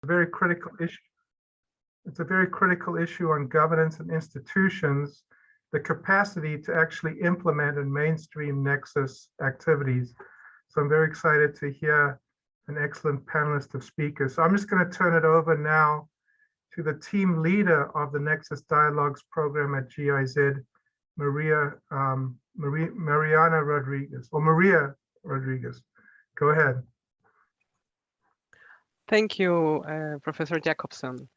a very critical issue. It's a very critical issue on governance and institutions, the capacity to actually implement and mainstream Nexus activities. So I'm very excited to hear an excellent panelist of speakers. So I'm just going to turn it over now to the team leader of the Nexus Dialogues Program at GIZ, Mariana Rodriguez, or Maria Rodriguez. Go ahead. Thank you, Professor Jacobson.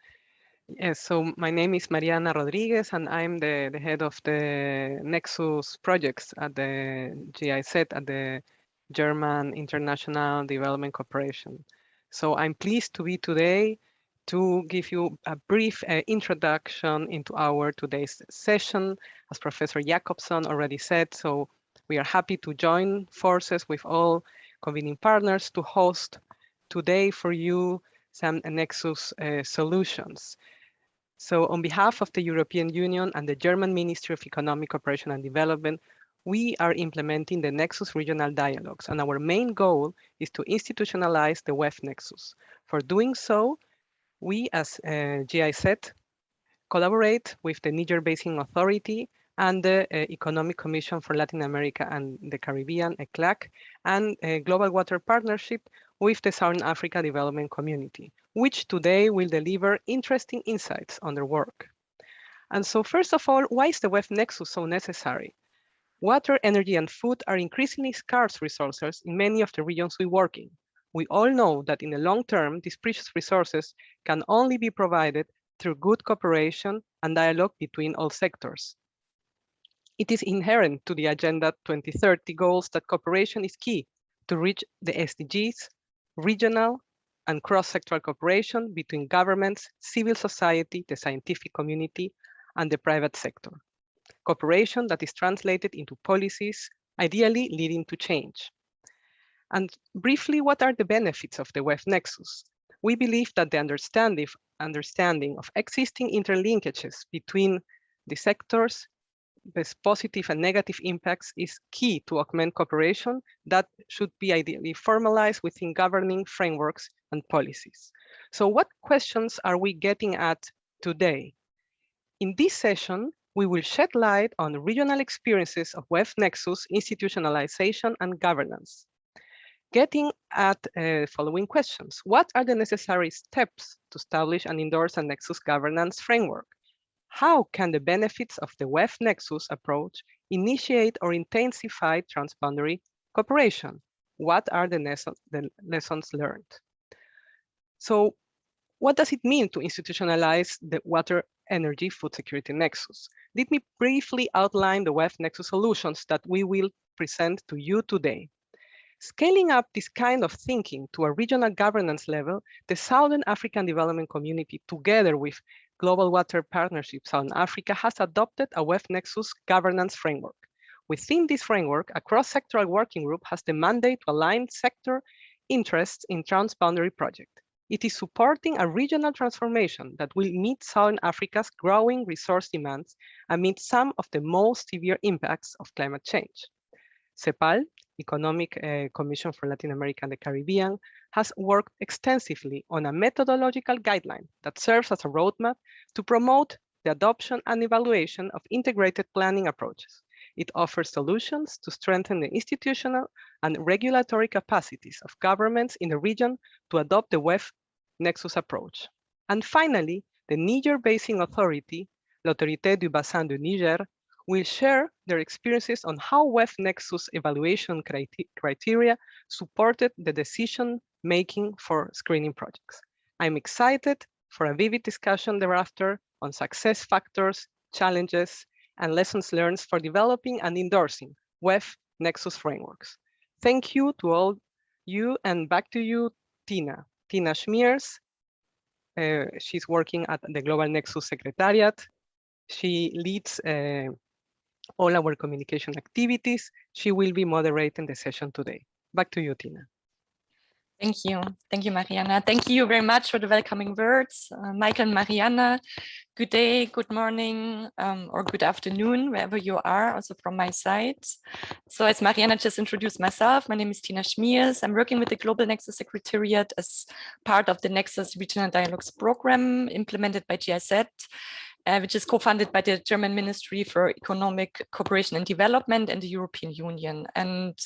Yes, so my name is Mariana Rodriguez, and I'm the head of the Nexus projects at the GIZ, at the German International Development Corporation. So I'm pleased to be today to give you a brief introduction into our today's session. As Professor Jacobson already said, so we are happy to join forces with all convening partners to host today for you some Nexus solutions. So on behalf of the European Union and the German Ministry of Economic Cooperation and Development, we are implementing the Nexus Regional Dialogues, and our main goal is to institutionalize the WEF Nexus. For doing so, we as GIZ collaborate with the Niger Basin Authority and the Economic Commission for Latin America and the Caribbean, ECLAC, and Global Water Partnership with the Southern Africa Development Community, which today will deliver interesting insights on their work. And so first of all, why is the WEF Nexus so necessary? Water, energy, and food are increasingly scarce resources in many of the regions we work in. We all know that in the long term, these precious resources can only be provided through good cooperation and dialogue between all sectors. It is inherent to the Agenda 2030 goals that cooperation is key to reach the SDGs, regional and cross-sectoral cooperation between governments, civil society, the scientific community, and the private sector. Cooperation that is translated into policies, ideally leading to change. And briefly, what are the benefits of the WEF Nexus? We believe that the understanding of existing interlinkages between the sectors, the positive and negative impacts, is key to augment cooperation that should be ideally formalized within governing frameworks and policies. So what questions are we getting at today? In this session, we will shed light on regional experiences of WEF Nexus institutionalization and governance. Getting at following questions. What are the necessary steps to establish and endorse a Nexus governance framework? How can the benefits of the WEF Nexus approach initiate or intensify transboundary cooperation? What are the lessons learned? So what does it mean to institutionalize the water, energy, food security nexus? Let me briefly outline the WEF Nexus solutions that we will present to you today. Scaling up this kind of thinking to a regional governance level, the Southern African Development Community, together with Global Water Partnership Southern Africa, has adopted a WEF Nexus governance framework. Within this framework, a cross-sectoral working group has the mandate to align sector interests in transboundary projects. It is supporting a regional transformation that will meet Southern Africa's growing resource demands amid some of the most severe impacts of climate change. CEPAL, Economic Commission for Latin America and the Caribbean, has worked extensively on a methodological guideline that serves as a roadmap to promote the adoption and evaluation of integrated planning approaches. It offers solutions to strengthen the institutional and regulatory capacities of governments in the region to adopt the WEF Nexus approach. And finally, the Niger Basin Authority, l'Autorité du Bassin du Niger, will share their experiences on how WEF Nexus evaluation criteria supported the decision-making for screening projects. I'm excited for a vivid discussion thereafter on success factors, challenges, and lessons learned for developing and endorsing WEF Nexus frameworks. Thank you to all you, and back to you, Tina. Tina Schmiers. She's working at the Global Nexus Secretariat. She leads all our communication activities. She will be moderating the session today. Back to you, Tina. Thank you, Mariana. Thank you very much for the welcoming words, Michael and Mariana. Good day, good morning, or good afternoon, wherever you are, also from my side. So as Mariana just introduced myself, my name is Tina Schmiers. I'm working with the Global Nexus Secretariat as part of the Nexus Regional Dialogues Programme implemented by GIZ, which is co-funded by the German Ministry for Economic Cooperation and Development and the European Union. And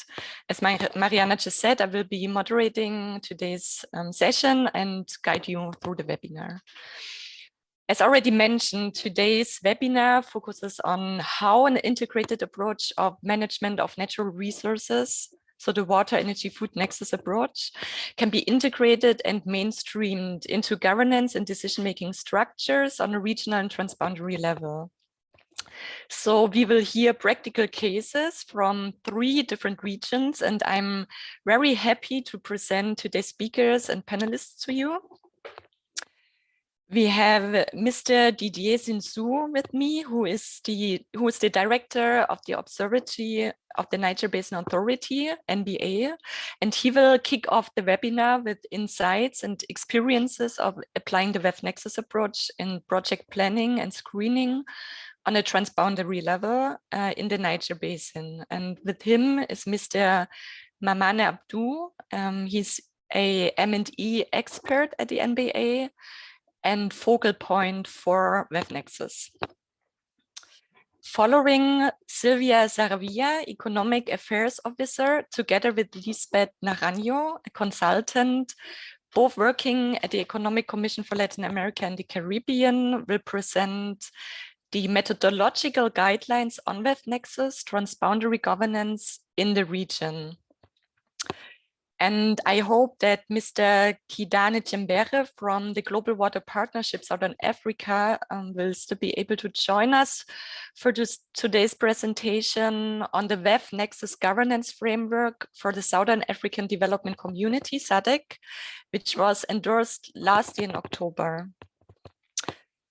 as Mariana just said, I will be moderating today's session and guide you through the webinar. As already mentioned, today's webinar focuses on how an integrated approach of management of natural resources, so the water, energy, food nexus approach, can be integrated and mainstreamed into governance and decision-making structures on a regional and transboundary level. So we will hear practical cases from 3 different regions, and I'm very happy to present today's speakers and panelists to you. We have Mr. Didier Zinsou with me, who is the director of the Observatory of the Niger Basin Authority, NBA, and he will kick off the webinar with insights and experiences of applying the WEF Nexus approach in project planning and screening on a transboundary level in the Niger Basin. And with him is Mr. Mamane Abdou. He's a M&E expert at the NBA and focal point for WEF Nexus. Following Silvia Saravia, Economic Affairs Officer, together with Lisbeth Naranjo, a consultant, both working at the Economic Commission for Latin America and the Caribbean, will present the methodological guidelines on WEF Nexus transboundary governance in the region. And I hope that Mr. Kidane Chembere from the Global Water Partnership Southern Africa will still be able to join us for today's presentation on the WEF Nexus governance framework for the Southern African Development Community, SADC, which was endorsed last year in October.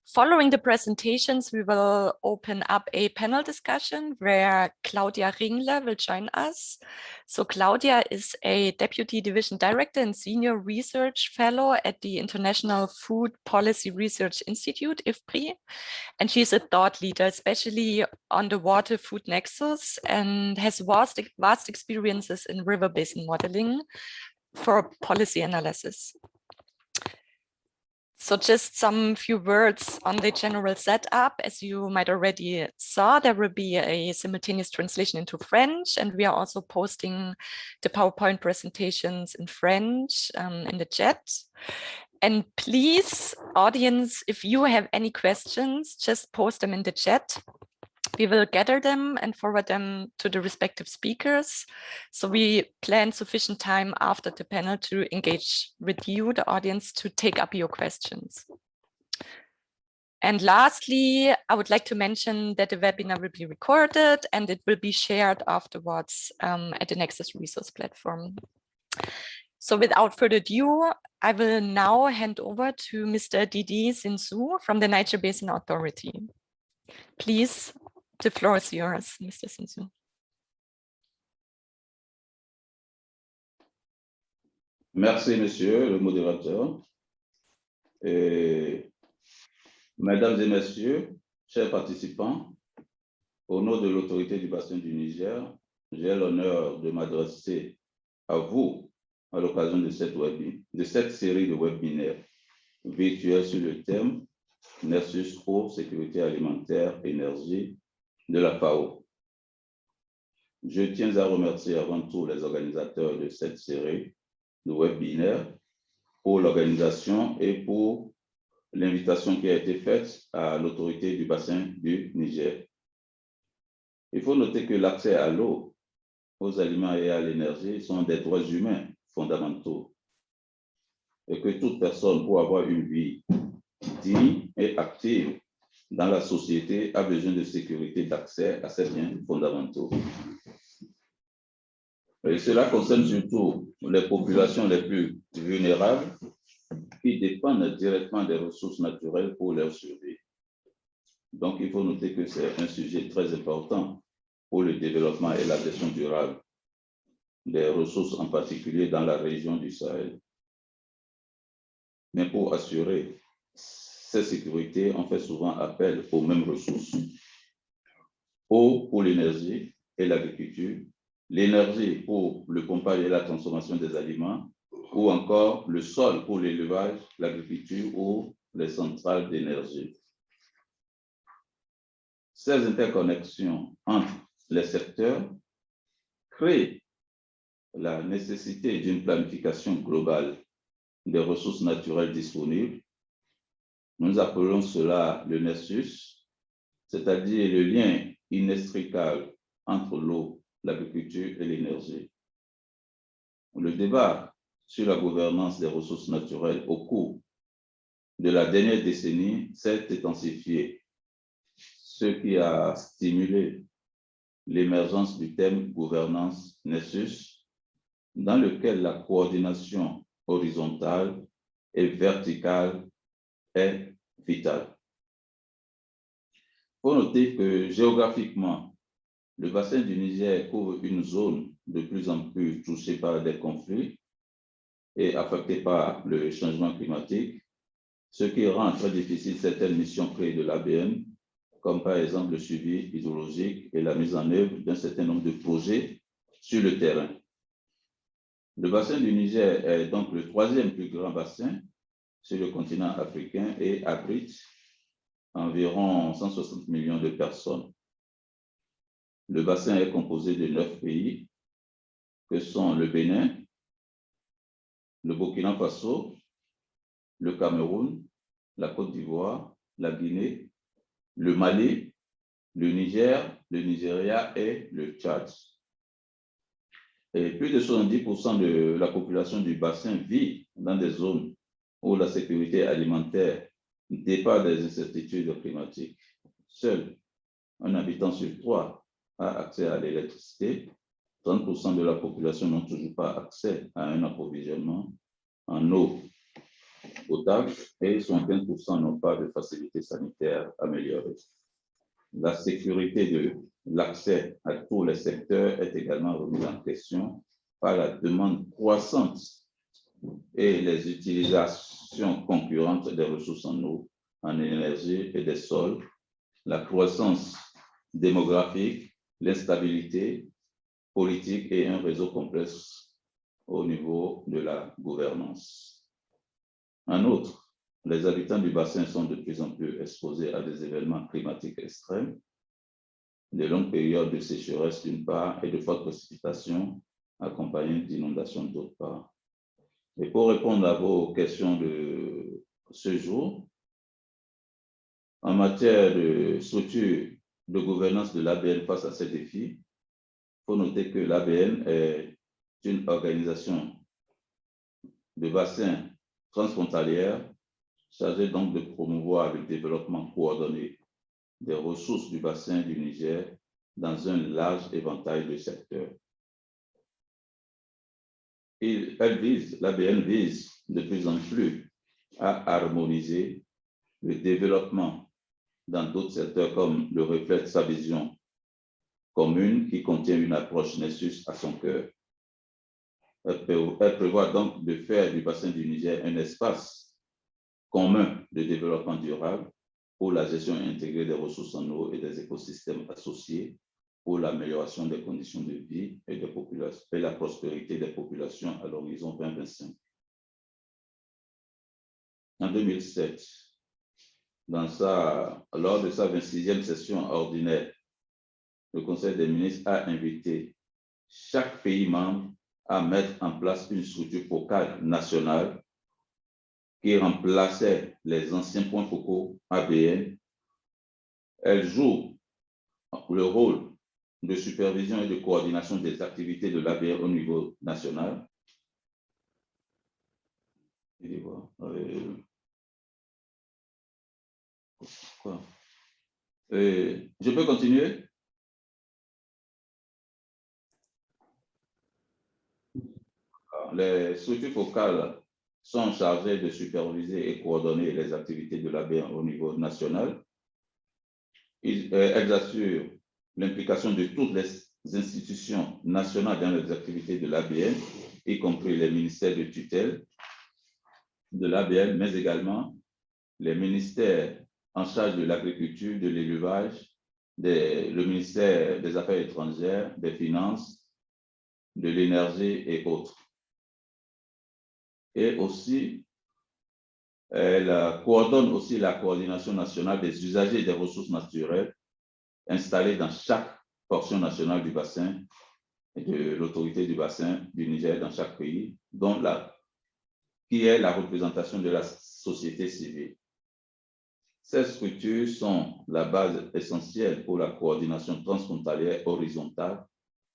Following the presentations, we will open up a panel discussion where Claudia Ringler will join us. So Claudia is a Deputy Division Director and Senior Research Fellow at the International Food Policy Research Institute, IFPRI, and she's a thought leader, especially on the water food nexus, and has vast experiences in river basin modeling for policy analysis. So just some few words on the general setup. As you might already saw, there will be a simultaneous translation into French, and we are also posting the PowerPoint presentations in French in the chat. And please, audience, if you have any questions, just post them in the chat. We will gather them and forward them to the respective speakers. So we plan sufficient time after the panel to engage with you, the audience, to take up your questions. And lastly, I would like to mention that the webinar will be recorded and it will be shared afterwards at the Nexus resource platform. So without further ado, I will now hand over to Mr. Didier Zinsou from the Niger Basin Authority. Please. The floor is yours, Mr. Zinsou. Merci, monsieur le modérateur. Mesdames et messieurs, chers participants, au nom de l'autorité du bassin du Niger, j'ai l'honneur de m'adresser à vous à l'occasion de cette série de webinaires virtuels sur le thème Nexus eau, sécurité alimentaire, énergie de la FAO. Je tiens à remercier avant tout les organisateurs de cette série de webinaires pour l'organisation et pour l'invitation qui a été faite à l'autorité du bassin du Niger. Il faut noter que l'accès à l'eau, aux aliments et à l'énergie sont des droits humains fondamentaux et que toute personne, pour avoir une vie digne et active dans la société, a besoin de sécurité d'accès à ces biens fondamentaux. Et cela concerne surtout les populations les plus vulnérables qui dépendent directement des ressources naturelles pour leur survie. Donc, il faut noter que c'est un sujet très important pour le développement et la gestion durable. des ressources, en particulier dans la région du Sahel. Mais pour assurer cette sécurité, on fait souvent appel aux mêmes ressources. Eau pour l'énergie et l'agriculture, l'énergie pour le pompage et la transformation des aliments, ou encore le sol pour l'élevage, l'agriculture ou les centrales d'énergie. Ces interconnexions entre les secteurs créent la nécessité d'une planification globale des ressources naturelles disponibles. Nous appelons cela le Nexus, c'est-à-dire le lien inextricable entre l'eau, l'agriculture et l'énergie. Le débat sur la gouvernance des ressources naturelles au cours de la dernière décennie s'est intensifié, ce qui a stimulé l'émergence du thème gouvernance Nexus, dans lequel la coordination horizontale et verticale est vitale. Il faut noter que géographiquement, le bassin du Niger couvre une zone de plus en plus touchée par des conflits et affectée par le changement climatique, ce qui rend très difficile certaines missions créées de l'ABN, comme par exemple le suivi hydrologique et la mise en œuvre d'un certain nombre de projets sur le terrain. Le bassin du Niger est donc le troisième plus grand bassin sur le continent africain et abrite environ 160 millions de personnes. Le bassin est composé de 9 pays, que sont le Bénin, le Burkina Faso, le Cameroun, la Côte d'Ivoire, la Guinée, le Mali, le Niger, le Nigeria et le Tchad. Et plus de 70% de la population du bassin vit dans des zones où la sécurité alimentaire dépend des incertitudes climatiques. Seul un habitant sur 3 a accès à l'électricité. 30% de la population n'ont toujours pas accès à un approvisionnement en eau potable et 75% n'ont pas de facilités sanitaires améliorées. La sécurité de l'accès à tous les secteurs est également remise en question par la demande croissante et les utilisations concurrentes des ressources en eau, en énergie et des sols, la croissance démographique, l'instabilité politique et un réseau complexe au niveau de la gouvernance. En outre, les habitants du bassin sont de plus en plus exposés à des événements climatiques extrêmes, de longues périodes de sécheresse d'une part et de fortes précipitations accompagnées d'inondations d'autre part. Et pour répondre à vos questions de ce jour, en matière de structure de gouvernance de l'ABN face à ces défis, il faut noter que l'ABN est une organisation de bassin transfrontalière chargée donc de promouvoir le développement coordonné des ressources du bassin du Niger dans un large éventail de secteurs. L'ABN vise de plus en plus à harmoniser le développement dans d'autres secteurs comme le reflète sa vision commune qui contient une approche Nexus à son cœur. Elle prévoit donc de faire du bassin du Niger un espace commun de développement durable pour la gestion intégrée des ressources en eau et des écosystèmes associés pour l'amélioration des conditions de vie et la prospérité des populations à l'horizon 2025. En 2007, lors de sa 26e session ordinaire, le Conseil des ministres a invité chaque pays membre à mettre en place une structure focale nationale qui remplaçait les anciens points focaux ABN. Elle joue le rôle de supervision et de coordination des activités de l'ABN au niveau national. Je peux continuer? Les structures focales sont chargées de superviser et coordonner les activités de l'ABN au niveau national. Elles assurent l'implication de toutes institutions nationales dans les activités de l'ABN, y compris les ministères de tutelle de l'ABN, mais également les ministères en charge de l'agriculture, de l'élevage, le ministère des Affaires étrangères, des Finances, de l'énergie et autres. Et aussi, elle coordonne aussi la coordination nationale des usagers des ressources naturelles installés dans chaque portion nationale du bassin et de l'autorité du bassin du Niger dans chaque pays, dont qui est la représentation de la société civile. Ces structures sont la base essentielle pour la coordination transfrontalière horizontale,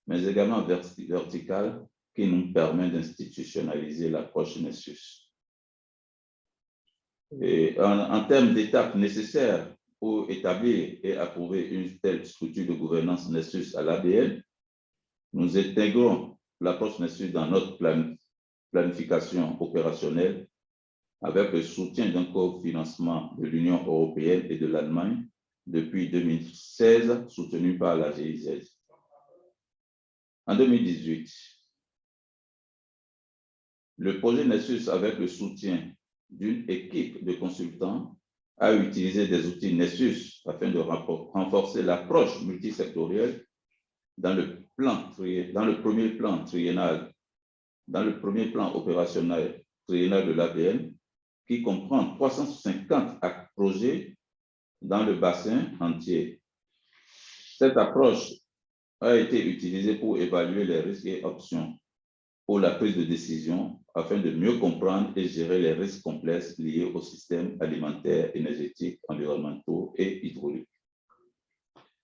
mais également verticale, qui nous permet d'institutionnaliser l'approche Nexus. Et en termes d'étapes nécessaires pour établir et approuver une telle structure de gouvernance Nexus à l'ABN, nous intégrons l'approche Nexus dans notre planification opérationnelle avec le soutien d'un cofinancement de l'Union européenne et de l'Allemagne depuis 2016, soutenu par la GIZ. En 2018, le projet Nexus, avec le soutien d'une équipe de consultants, a utilisé des outils Nexus afin de renforcer l'approche multisectorielle dans le premier plan opérationnel triennal de l'ABN, qui comprend 350 projets dans le bassin entier. Cette approche a été utilisée pour évaluer les risques et options pour la prise de décision afin de mieux comprendre et gérer les risques complexes liés aux systèmes alimentaires, énergétiques, environnementaux et hydrauliques.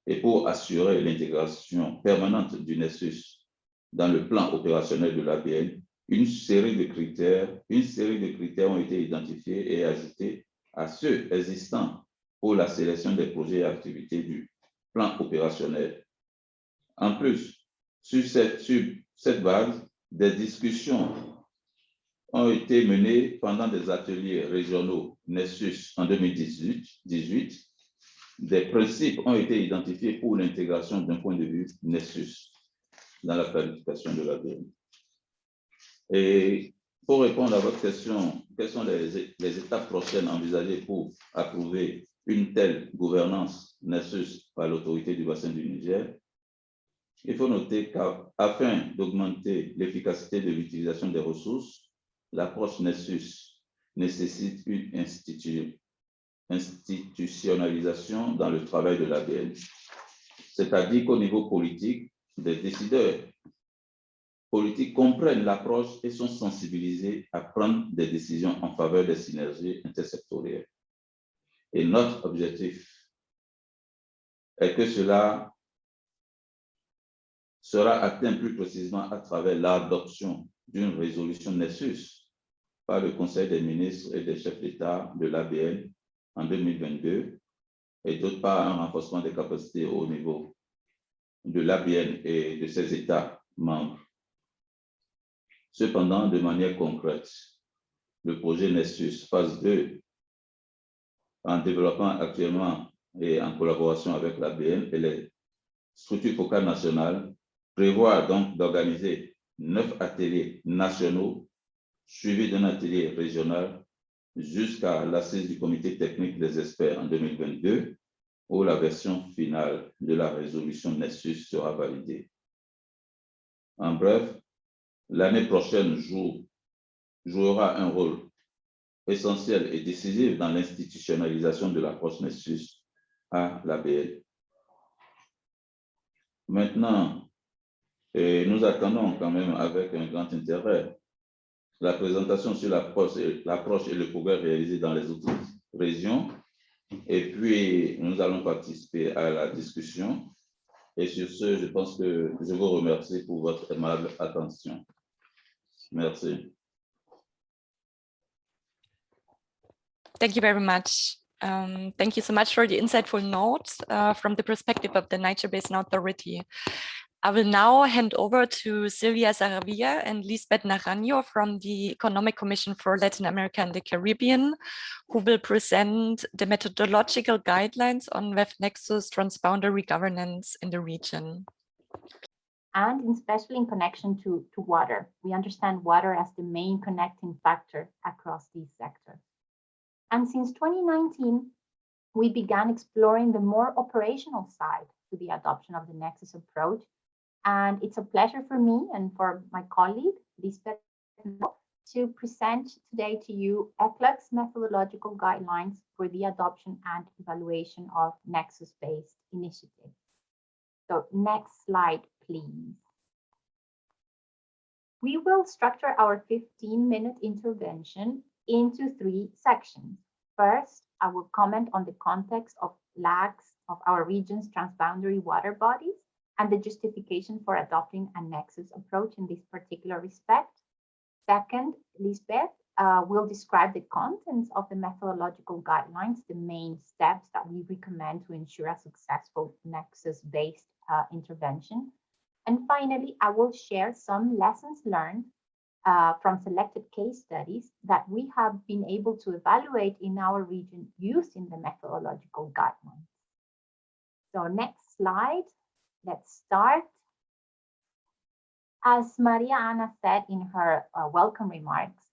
Et pour assurer l'intégration permanente du Nexus dans le plan opérationnel de l'ABN, une série de critères ont été identifiés et ajoutés à ceux existants pour la sélection des projets et activités du plan opérationnel. En plus, sur cette base, des discussions ont été menées pendant des ateliers régionaux Nexus en 2018. Des principes ont été identifiés pour l'intégration d'un point de vue Nexus dans la planification de l'ABN. Et pour répondre à votre question, quelles sont les étapes prochaines envisagées pour approuver une telle gouvernance Nexus par l'autorité du bassin du Niger? Il faut noter qu'afin d'augmenter l'efficacité de l'utilisation des ressources, l'approche Nexus nécessite une institutionnalisation dans le travail de l'ABN. C'est-à-dire qu'au niveau politique, des décideurs politiques comprennent l'approche et sont sensibilisés à prendre des décisions en faveur des synergies intersectorielles. Et notre objectif est que cela sera atteint plus précisément à travers l'adoption d'une résolution Nexus par le Conseil des ministres et des chefs d'État de l'ABN en 2022, et d'autre part un renforcement des capacités au niveau de l'ABN et de ses États membres. Cependant, de manière concrète, le projet Nexus phase 2, en développement actuellement et en collaboration avec l'ABN et les structures focales nationales, prévoit donc d'organiser 9 ateliers nationaux suivis d'un atelier régional jusqu'à l'assise du comité technique des experts en 2022, où la version finale de la résolution Nexus sera validée. En bref, l'année prochaine jouera un rôle essentiel et décisif dans l'institutionnalisation de l'approche Nexus à l'ABN. Maintenant, nous attendons quand même avec un grand intérêt la présentation sur l'approche et le progrès réalisé dans les autres régions. Et puis, nous allons participer à la discussion. Et sur ce, je pense que je vous remercie pour votre aimable attention. Merci. Thank you very much. Thank you so much for the insightful notes from the perspective of the Niger Basin Authority. I will now hand over to Silvia Saravia and Lisbeth Naranjo from the Economic Commission for Latin America and the Caribbean, who will present the methodological guidelines on WEF Nexus transboundary governance in the region. and especially in connection to water. We understand water as the main connecting factor across these sectors. And since 2019, we began exploring the more operational side to the adoption of the Nexus approach. And it's a pleasure for me and for my colleague, Lisbeth, to present today to you ECLAC's methodological guidelines for the adoption and evaluation of Nexus-based initiatives. So next slide, please. We will structure our 15-minute intervention into 3 sections. First, I will comment on the context of lags of our region's transboundary water bodies and the justification for adopting a Nexus approach in this particular respect. Second, Lisbeth will describe the contents of the methodological guidelines, the main steps that we recommend to ensure a successful Nexus-based intervention. And finally, I will share some lessons learned from selected case studies that we have been able to evaluate in our region using the methodological guidelines. So next slide, let's start. As Maria Ana said in her welcome remarks,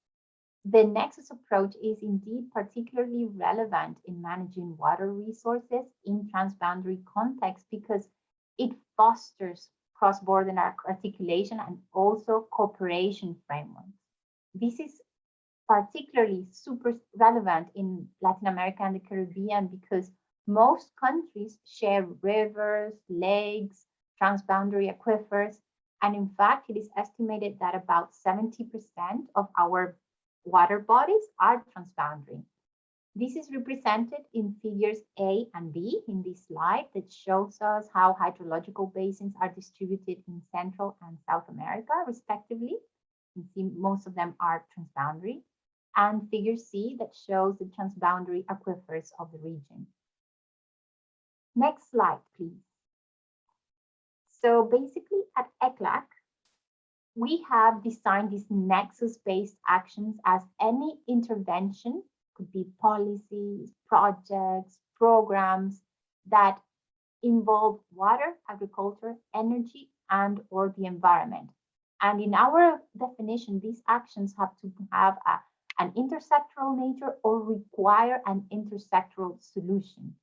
the Nexus approach is indeed particularly relevant in managing water resources in transboundary contexts because it fosters cross-border articulation and also cooperation frameworks. This is particularly super relevant in Latin America and the Caribbean because most countries share rivers, lakes, transboundary aquifers, and in fact, it is estimated that about 70% of our water bodies are transboundary. This is represented in figures A and B in this slide that shows us how hydrological basins are distributed in Central and South America, respectively. You see most of them are transboundary. And figure C that shows the transboundary aquifers of the region. Next slide, please. So basically at ECLAC, we have designed these Nexus-based actions as any intervention, could be policies, projects, programs that involve water, agriculture, energy, and or the environment. And in our definition, these actions have to have an intersectoral nature or require an intersectoral solution.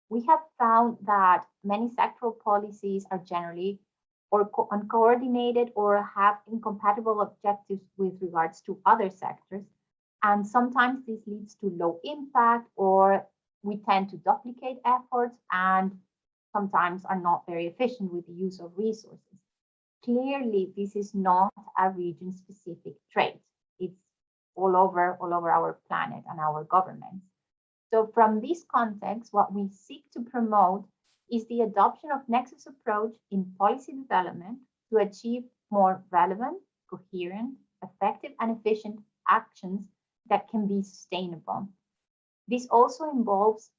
We have found that many sectoral policies are generally uncoordinated or have incompatible objectives with regards to other sectors. And sometimes this leads to low impact, or we tend to duplicate efforts and sometimes are not very efficient with the use of resources. Clearly, this is not a region-specific trait. It's all over our planet and our governments. So from this context, what we seek to promote is the adoption of Nexus approach in policy development to achieve more relevant, coherent, effective, and efficient actions that can be sustainable. This also involves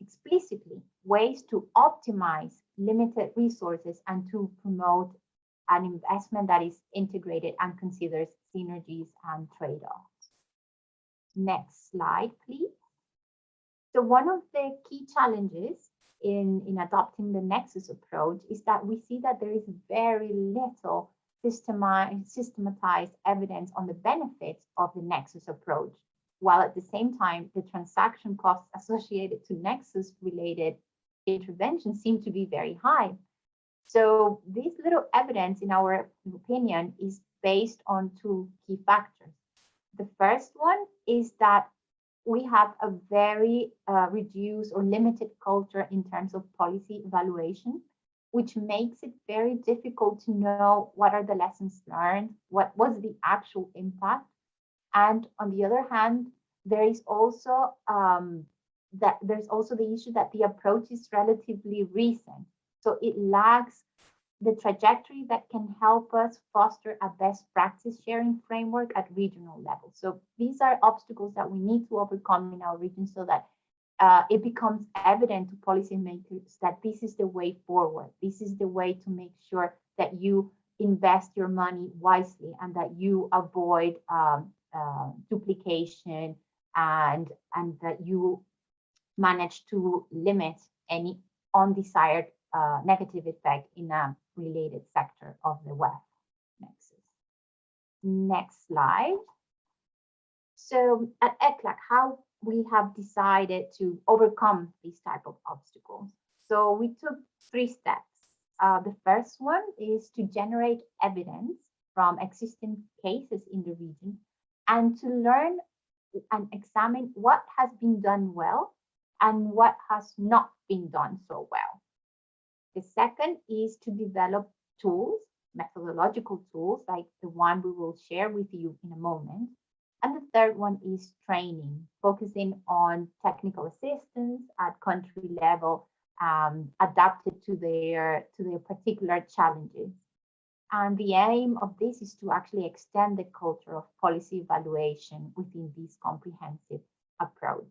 explicitly ways to optimize limited resources and to promote an investment that is integrated and considers synergies and trade-offs. Next slide, please. So one of the key challenges in adopting the Nexus approach is that we see that there is very little systematized evidence on the benefits of the Nexus approach, while at the same time, the transaction costs associated to Nexus-related interventions seem to be very high. So this little evidence, in our opinion, is based on 2 key factors. The first one is that we have a very reduced or limited culture in terms of policy evaluation, which makes it very difficult to know what are the lessons learned, what was the actual impact. And on the other hand, there is also the issue that the approach is relatively recent. So it lacks the trajectory that can help us foster a best practice sharing framework at regional level. So these are obstacles that we need to overcome in our region so that it becomes evident to policymakers that this is the way forward. This is the way to make sure that you invest your money wisely and that you avoid duplication and that you manage to limit any undesired negative effect in a related sector of the WEF Nexus. Next slide. So at ECLAC, how we have decided to overcome these type of obstacles. So we took 3 steps. The first one is to generate evidence from existing cases in the region and to learn and examine what has been done well and what has not been done so well. The second is to develop tools, methodological tools like the one we will share with you in a moment. And the third one is training, focusing on technical assistance at country level, adapted to their particular challenges. And the aim of this is to actually extend the culture of policy evaluation within this comprehensive approach.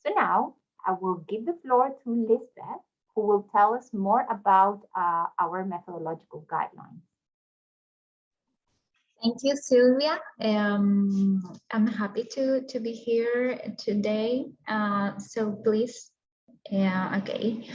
So now I will give the floor to Lisbeth, who will tell us more about our methodological guidelines. Thank you, Sylvia. I'm happy to be here today. So please, okay.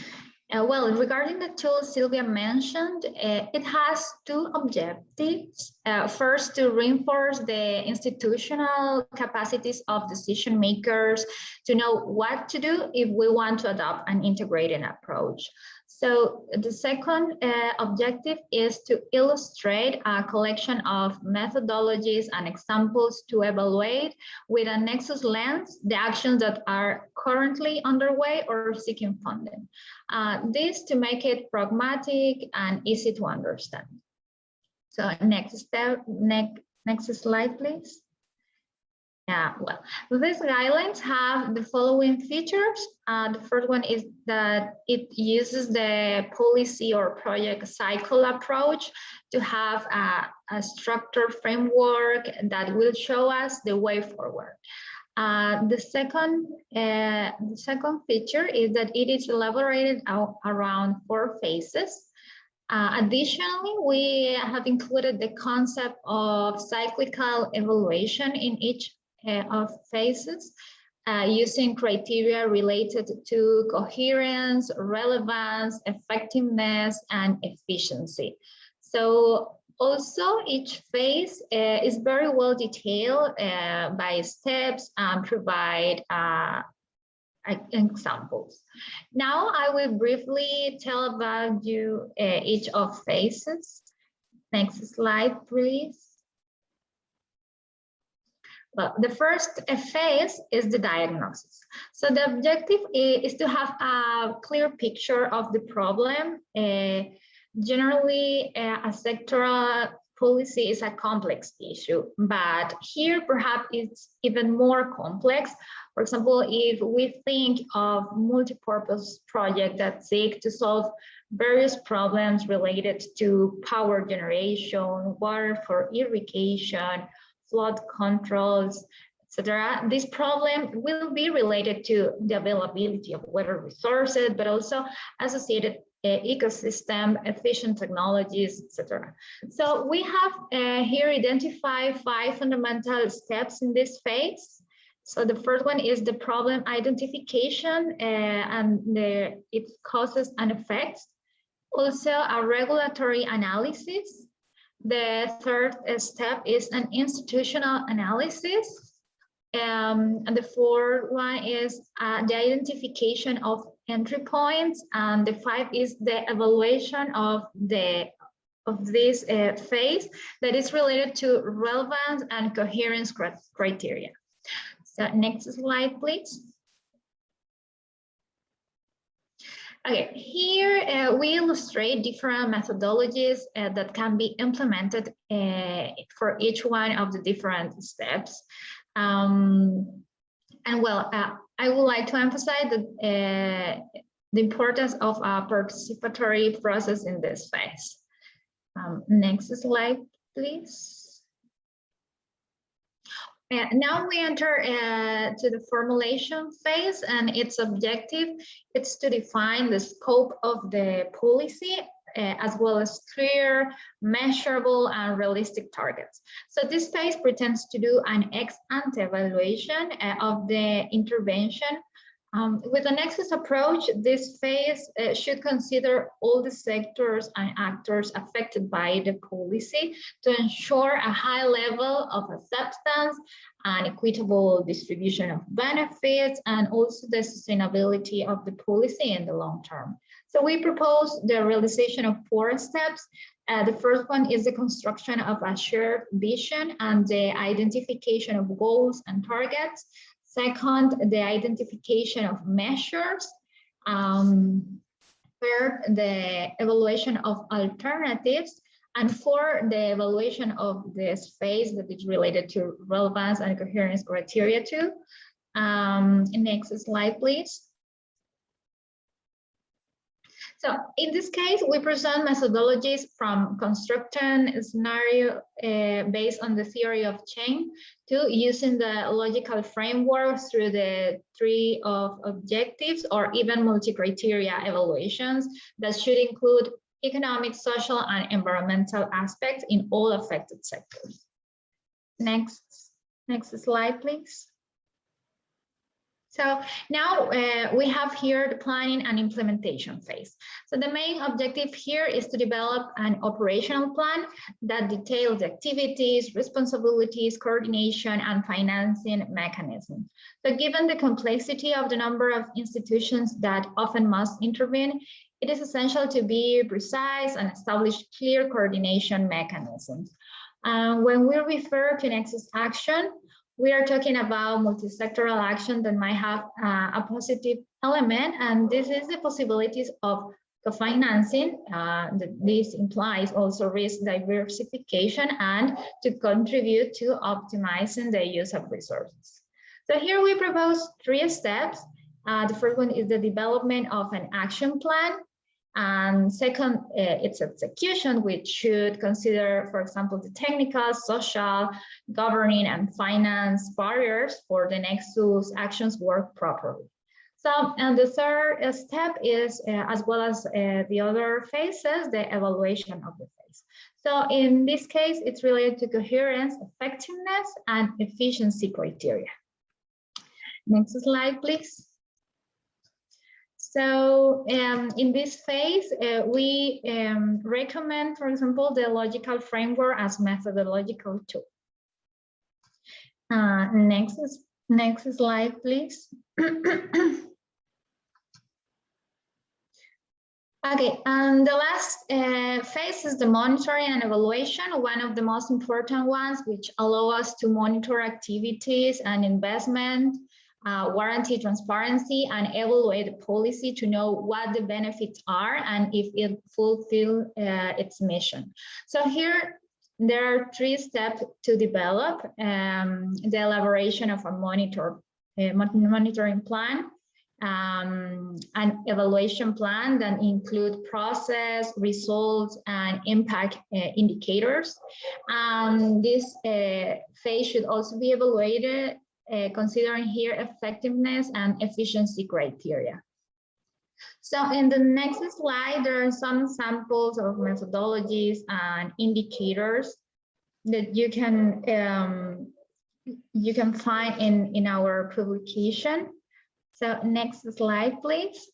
Well, regarding the tool Sylvia mentioned, it has 2 objectives. First, to reinforce the institutional capacities of decision makers to know what to do if we want to adopt an integrated approach. So the second objective is to illustrate a collection of methodologies and examples to evaluate with a Nexus lens the actions that are currently underway or seeking funding. This to make it pragmatic and easy to understand. So next step, next slide, please. Yeah, well, these guidelines have the following features. The first one is that it uses the policy or project cycle approach to have a structured framework that will show us the way forward. The second feature is that it is elaborated around 4 phases. Additionally, we have included the concept of cyclical evaluation in each of phases, using criteria related to coherence, relevance, effectiveness, and efficiency. So also each phase is very well detailed by steps and provide examples. Now I will briefly tell about you each of phases. Next slide, please. Well, the first phase is the diagnosis. So the objective is to have a clear picture of the problem. Generally, a sectoral policy is a complex issue, but here perhaps it's even more complex. For example, if we think of multipurpose projects that seek to solve various problems related to power generation, water for irrigation, flood controls, etc. This problem will be related to the availability of water resources, but also associated ecosystem, efficient technologies, etc. So we have here identified 5 fundamental steps in this phase. So the first one is the problem identification and its causes and effects. Also a regulatory analysis. The third step is an institutional analysis. And the fourth one is the identification of entry points. And the 5 is the evaluation of this phase that is related to relevance and coherence criteria. So next slide, please. Okay, here we illustrate different methodologies that can be implemented for each one of the different steps. And well, I would like to emphasize that, the importance of a participatory process in this phase. Next slide, please. Now we enter to the formulation phase, and its objective is to define the scope of the policy as well as clear, measurable, and realistic targets. So this phase pretends to do an ex-ante evaluation of the intervention With the Nexus approach, this phase should consider all the sectors and actors affected by the policy to ensure a high level of acceptance and equitable distribution of benefits, and also the sustainability of the policy in the long term. So we propose the realization of 4 steps. The first one is the construction of a shared vision and the identification of goals and targets. Second, the identification of measures. Third, the evaluation of alternatives. And 4, the evaluation of this phase that is related to relevance and coherence criteria too. Next slide, please. So in this case, we present methodologies from constructing a scenario based on the theory of change to using the logical framework through the 3 of objectives or even multi-criteria evaluations that should include economic, social, and environmental aspects in all affected sectors. Next slide, please. So now we have here the planning and implementation phase. So the main objective here is to develop an operational plan that details the activities, responsibilities, coordination, and financing mechanisms. So given the complexity of the number of institutions that often must intervene, it is essential to be precise and establish clear coordination mechanisms. When we refer to Nexus action, we are talking about multi-sectoral action that might have a positive element, and this is the possibilities of co-financing. This implies also risk diversification and to contribute to optimizing the use of resources. So here we propose 3 steps. The first one is the development of an action plan. And second, its execution, which should consider, for example, the technical, social, governing, and finance barriers for the Nexus actions work properly. So, and the third step is, as well as the other phases, the evaluation of the phase. So in this case, it's related to coherence, effectiveness, and efficiency criteria. Next slide, please. So in this phase, we recommend, for example, the logical framework as methodological tool. Next slide, please. Okay, and the last phase is the monitoring and evaluation, one of the most important ones, which allow us to monitor activities and investment, warranty transparency, and evaluate the policy to know what the benefits are and if it fulfills its mission. So here there are 3 steps to develop the elaboration of a monitoring plan, an evaluation plan that include process, results, and impact indicators. This phase should also be evaluated considering here effectiveness and efficiency criteria. So in the next slide, there are some samples of methodologies and indicators that you can find in our publication. So next slide, please.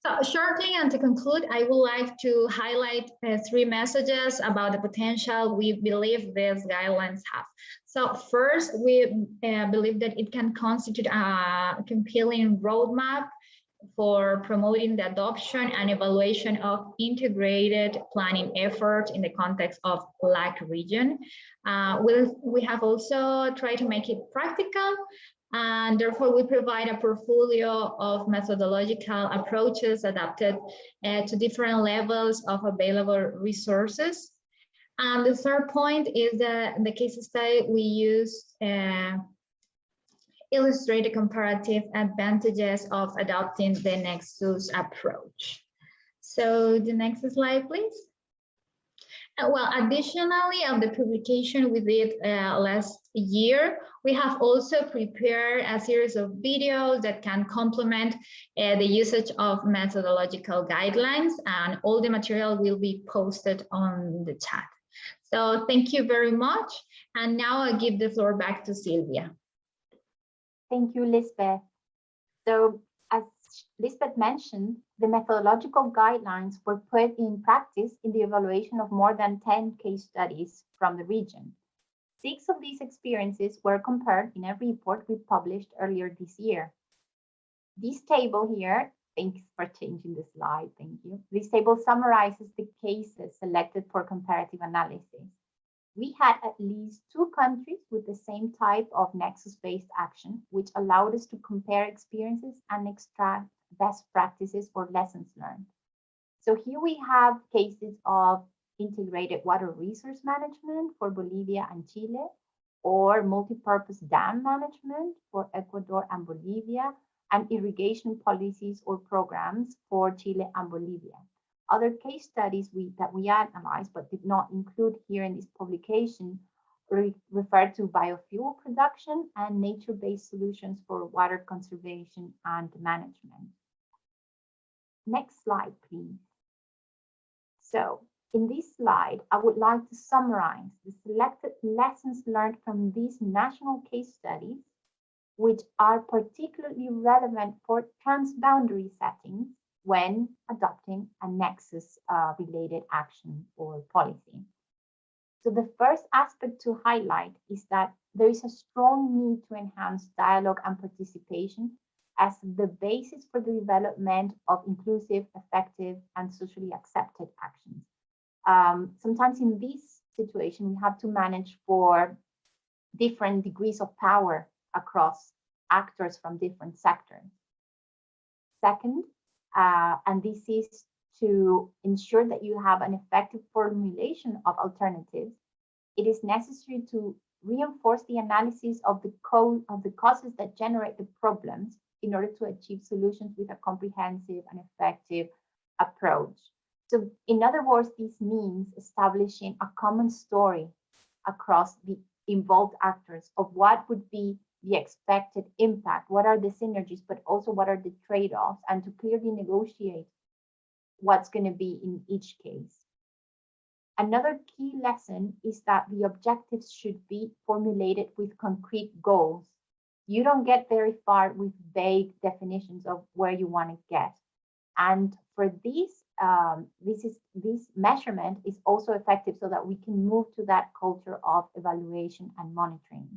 So shortly, and to conclude, I would like to highlight 3 messages about the potential we believe these guidelines have. So first, we believe that it can constitute a compelling roadmap for promoting the adoption and evaluation of integrated planning efforts in the context of LAC region. We have also tried to make it practical, and therefore we provide a portfolio of methodological approaches adapted to different levels of available resources. And the third point is the case study we use illustrate the comparative advantages of adopting the Nexus approach. So the next slide, please. Well, additionally, of the publication we did last year, we have also prepared a series of videos that can complement the usage of methodological guidelines, and all the material will be posted on the chat. So thank you very much. And now I give the floor back to Sylvia. Thank you, Lisbeth. So as Lisbeth mentioned, the methodological guidelines were put in practice in the evaluation of more than 10 case studies from the region. 6 of these experiences were compared in a report we published earlier this year. This table here, thanks for changing the slide, thank you. This table summarizes the cases selected for comparative analysis. We had at least 2 countries with the same type of nexus-based action, which allowed us to compare experiences and extract best practices or lessons learned. So here we have cases of integrated water resource management for Bolivia and Chile, or multipurpose dam management for Ecuador and Bolivia, and irrigation policies or programs for Chile and Bolivia. Other case studies that we analyzed but did not include here in this publication refer to biofuel production and nature-based solutions for water conservation and management. Next slide, please. So in this slide, I would like to summarize the selected lessons learned from these national case studies, which are particularly relevant for transboundary settings when adopting a nexus-related action or policy. So the first aspect to highlight is that there is a strong need to enhance dialogue and participation as the basis for the development of inclusive, effective, and socially accepted actions. Sometimes in this situation, we have to manage for different degrees of power across actors from different sectors. Second, and this is to ensure that you have an effective formulation of alternatives, it is necessary to reinforce the analysis of the causes that generate the problems in order to achieve solutions with a comprehensive and effective approach. So in other words, this means establishing a common story across the involved actors of what would be the expected impact, what are the synergies, but also what are the trade-offs, and to clearly negotiate what's going to be in each case. Another key lesson is that the objectives should be formulated with concrete goals. You don't get very far with vague definitions of where you want to get. And for this, this measurement is also effective so that we can move to that culture of evaluation and monitoring.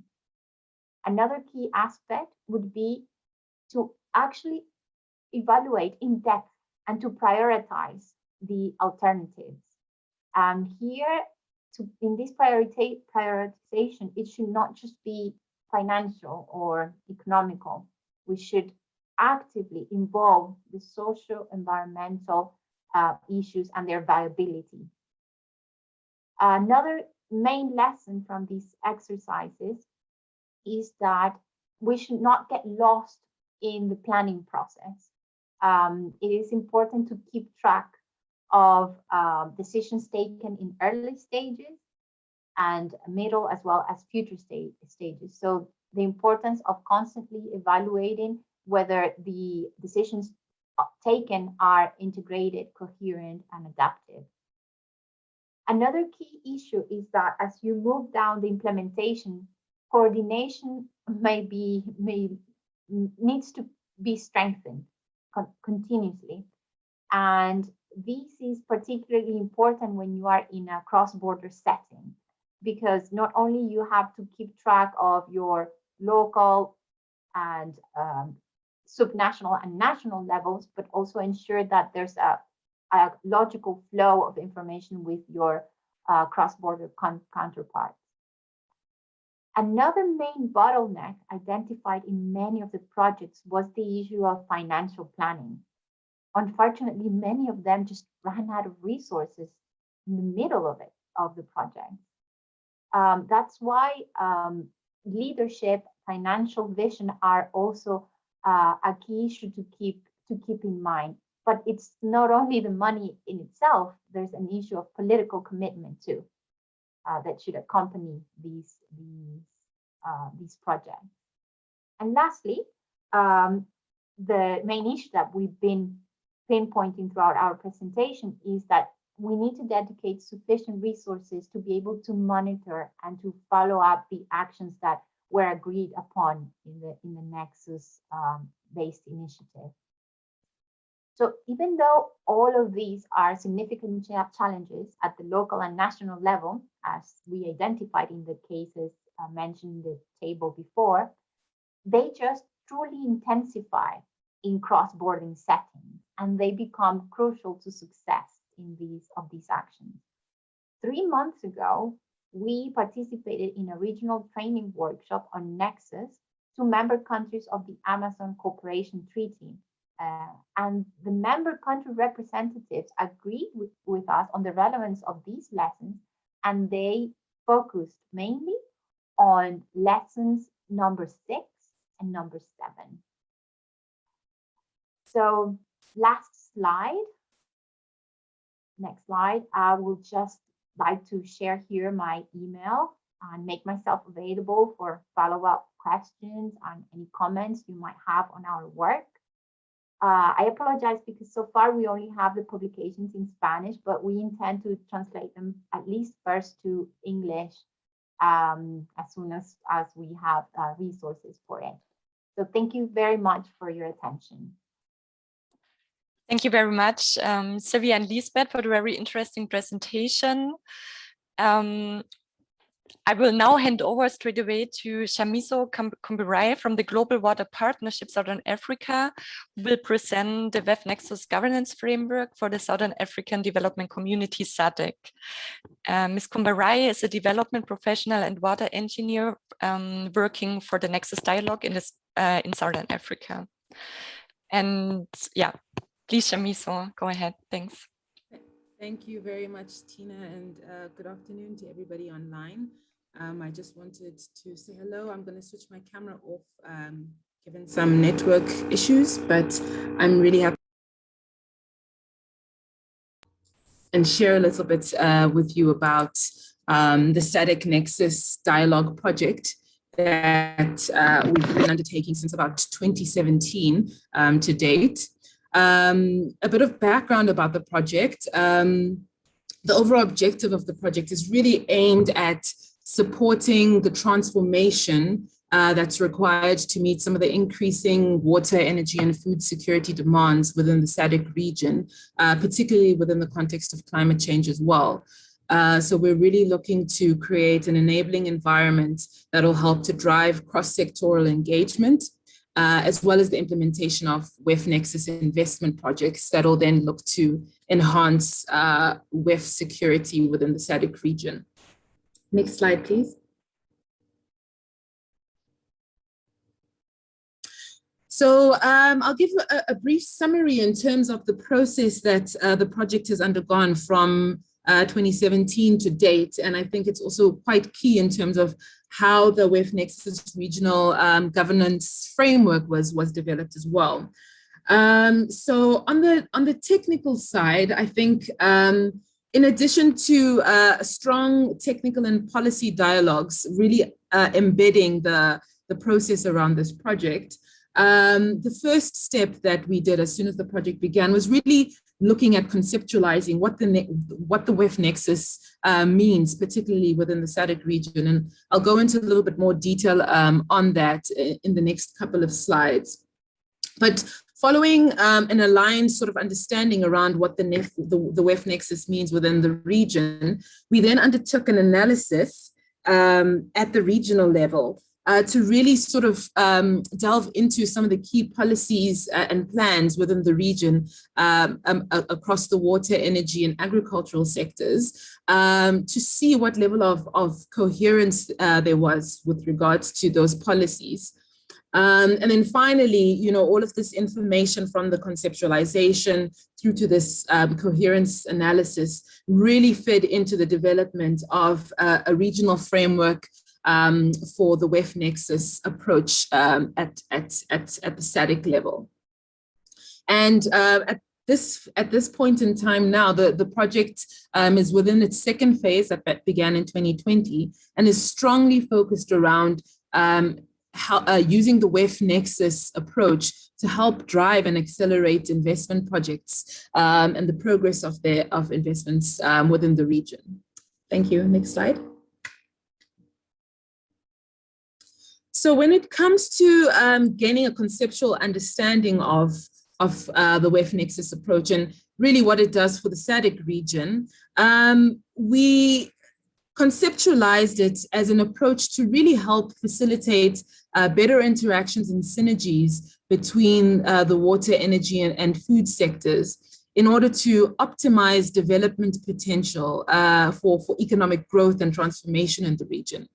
Another key aspect would be to actually evaluate in depth and to prioritize the alternatives. And here, in this prioritization, it should not just be financial or economical. We should actively involve the social, environmental issues and their viability. Another main lesson from these exercises is that we should not get lost in the planning process. It is important to keep track of decisions taken in early stages and middle as well as future stages. So the importance of constantly evaluating whether the decisions taken are integrated, coherent, and adaptive. Another key issue is that as you move down the implementation, coordination needs to be strengthened continuously. And this is particularly important when you are in a cross-border setting, because not only you have to keep track of your local and subnational and national levels, but also ensure that there's a logical flow of information with your cross-border counterparts. Another main bottleneck identified in many of the projects was the issue of financial planning. Unfortunately, many of them just ran out of resources in the middle of the project. That's why leadership, financial vision are also a key issue to keep in mind. But it's not only the money in itself, there's an issue of political commitment too that should accompany these projects. And lastly, the main issue that we've been pinpointing throughout our presentation is that we need to dedicate sufficient resources to be able to monitor and to follow up the actions that were agreed upon in the Nexus based initiative. So even though all of these are significant challenges at the local and national level, as we identified in the cases mentioned in the table before, they just truly intensify in cross-border settings, and they become crucial to success in these actions. 3 months ago, we participated in a regional training workshop on Nexus to member countries of the Amazon Cooperation Treaty. And the member country representatives agreed with us on the relevance of these lessons, and they focused mainly on lessons number 6 and number 7. So last slide. Next slide. I will just like to share here my email and make myself available for follow-up questions and any comments you might have on our work. I apologize because so far we only have the publications in Spanish, but we intend to translate them at least first to English as soon as we have resources for it. So thank you very much for your attention. Thank you very much, Sylvia and Lisbeth, for the very interesting presentation. I will now hand over straight away to Shamiso Kumbirai from the Global Water Partnership Southern Africa, who will present the WEF Nexus governance framework for the Southern African Development Community SADC. Ms. Kumbirai is a development professional and water engineer working for the Nexus Dialogue in Southern Africa. And yeah, please, Shamiso, go ahead. Thanks. Thank you very much, Tina, and good afternoon to everybody online. I just wanted to say hello. I'm going to switch my camera off given some network issues, but I'm really happy and share a little bit with you about the SADC Nexus Dialogue project that we've been undertaking since about 2017 to date. A bit of background about the project. The overall objective of the project is really aimed at supporting the transformation that's required to meet some of the increasing water, energy, and food security demands within the SADC region, particularly within the context of climate change as well. So we're really looking to create an enabling environment that will help to drive cross-sectoral engagement, as well as the implementation of WEF Nexus investment projects that will then look to enhance WEF security within the SADC region. Next slide, please. So I'll give a brief summary in terms of the process that the project has undergone from 2017 to date. And I think it's also quite key in terms of how the WEF Nexus regional governance framework was developed as well. So on the technical side, I think in addition to strong technical and policy dialogues, really embedding the process around this project, the first step that we did as soon as the project began was really looking at conceptualizing what the WEF Nexus means, particularly within the SADC region. And I'll go into a little bit more detail on that in the next couple of slides. But following an aligned sort of understanding around what the WEF Nexus means within the region, we then undertook an analysis at the regional level to really sort of delve into some of the key policies and plans within the region across the water, energy, and agricultural sectors to see what level of coherence there was with regards to those policies. And then finally, all of this information from the conceptualization through to this coherence analysis really fed into the development of a regional framework for the WEF Nexus approach at the SADC level. And at this point in time now, the project is within its second phase that began in 2020 and is strongly focused around using the WEF Nexus approach to help drive and accelerate investment projects and the progress of investments within the region. Thank you. Next slide. So when it comes to gaining a conceptual understanding of the WEF Nexus approach and really what it does for the SADC region, we conceptualized it as an approach to really help facilitate better interactions and synergies between the water, energy, and food sectors in order to optimize development potential for economic growth and transformation in the region.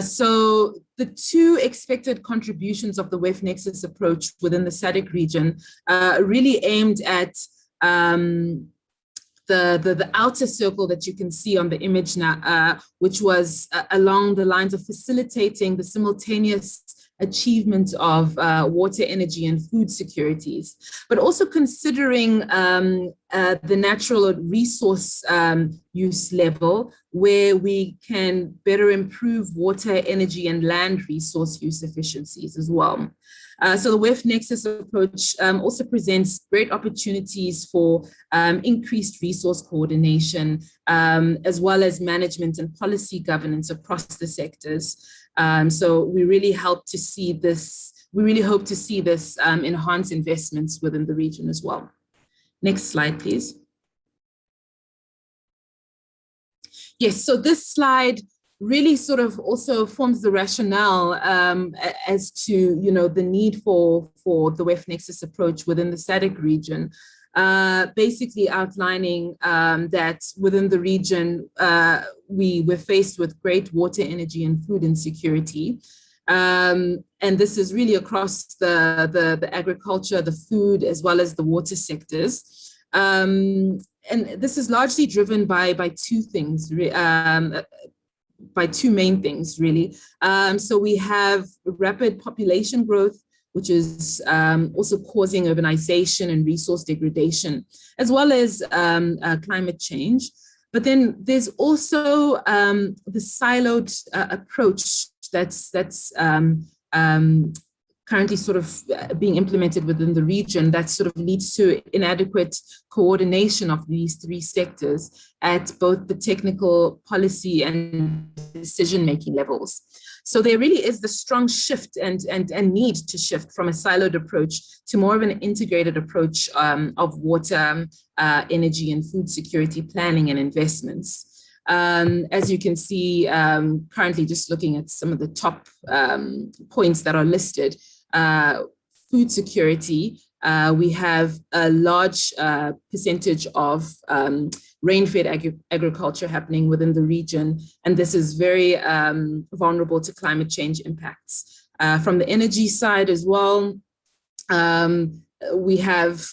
So the two expected contributions of the WEF Nexus approach within the SADC region really aimed at the outer circle that you can see on the image now, which was along the lines of facilitating the simultaneous achievement of water, energy, and food securities, but also considering the natural resource use level where we can better improve water, energy, and land resource use efficiencies as well. So the WEF Nexus approach also presents great opportunities for increased resource coordination, as well as management and policy governance across the sectors. So we really hope to see this enhance investments within the region as well. Next slide, please. Yes, so this slide really sort of also forms the rationale as to, the need for the WEF Nexus approach within the SADC region, basically outlining that within the region, we were faced with great water, energy, and food insecurity. And this is really across the agriculture, the food, as well as the water sectors. And this is largely driven by two things, by two main things, really. So we have rapid population growth, which is also causing urbanization and resource degradation, as well as climate change. But then there's also the siloed approach that's currently sort of being implemented within the region that sort of leads to inadequate coordination of these three sectors at both the technical, policy, and decision-making levels. So there really is the strong shift and need to shift from a siloed approach to more of an integrated approach of water, energy, and food security planning and investments. As you can see, currently just looking at some of the top points that are listed, food security, we have a large percentage of rain-fed agriculture happening within the region, and this is very vulnerable to climate change impacts. From the energy side as well, we have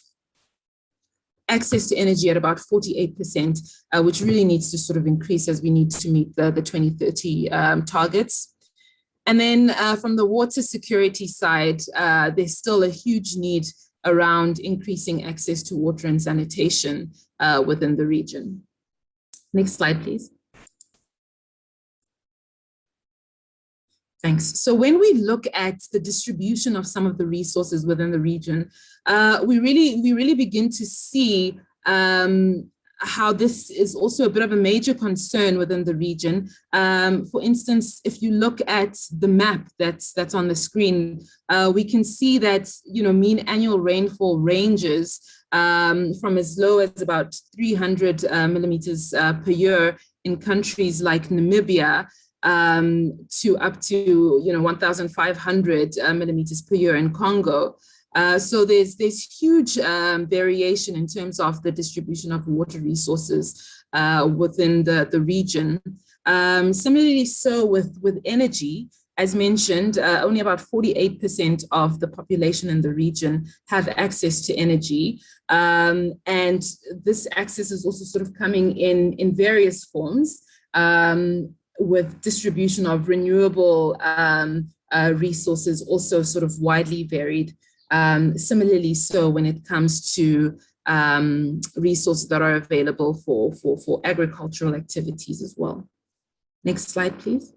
access to energy at about 48%, which really needs to sort of increase as we need to meet the 2030 targets. And then from the water security side, there's still a huge need around increasing access to water and sanitation within the region. Next slide, please. Thanks. So when we look at the distribution of some of the resources within the region, we really begin to see how this is also a bit of a major concern within the region. For instance, if you look at the map that's on the screen, we can see that mean annual rainfall ranges from as low as about 300 millimeters per year in countries like Namibia to up to 1,500 millimeters per year in Congo. So there's huge variation in terms of the distribution of water resources within the region. Similarly, so with energy, as mentioned, only about 48% of the population in the region have access to energy. And this access is also sort of coming in various forms, with distribution of renewable resources also sort of widely varied. Similarly, so when it comes to resources that are available for agricultural activities as well. Next slide, please.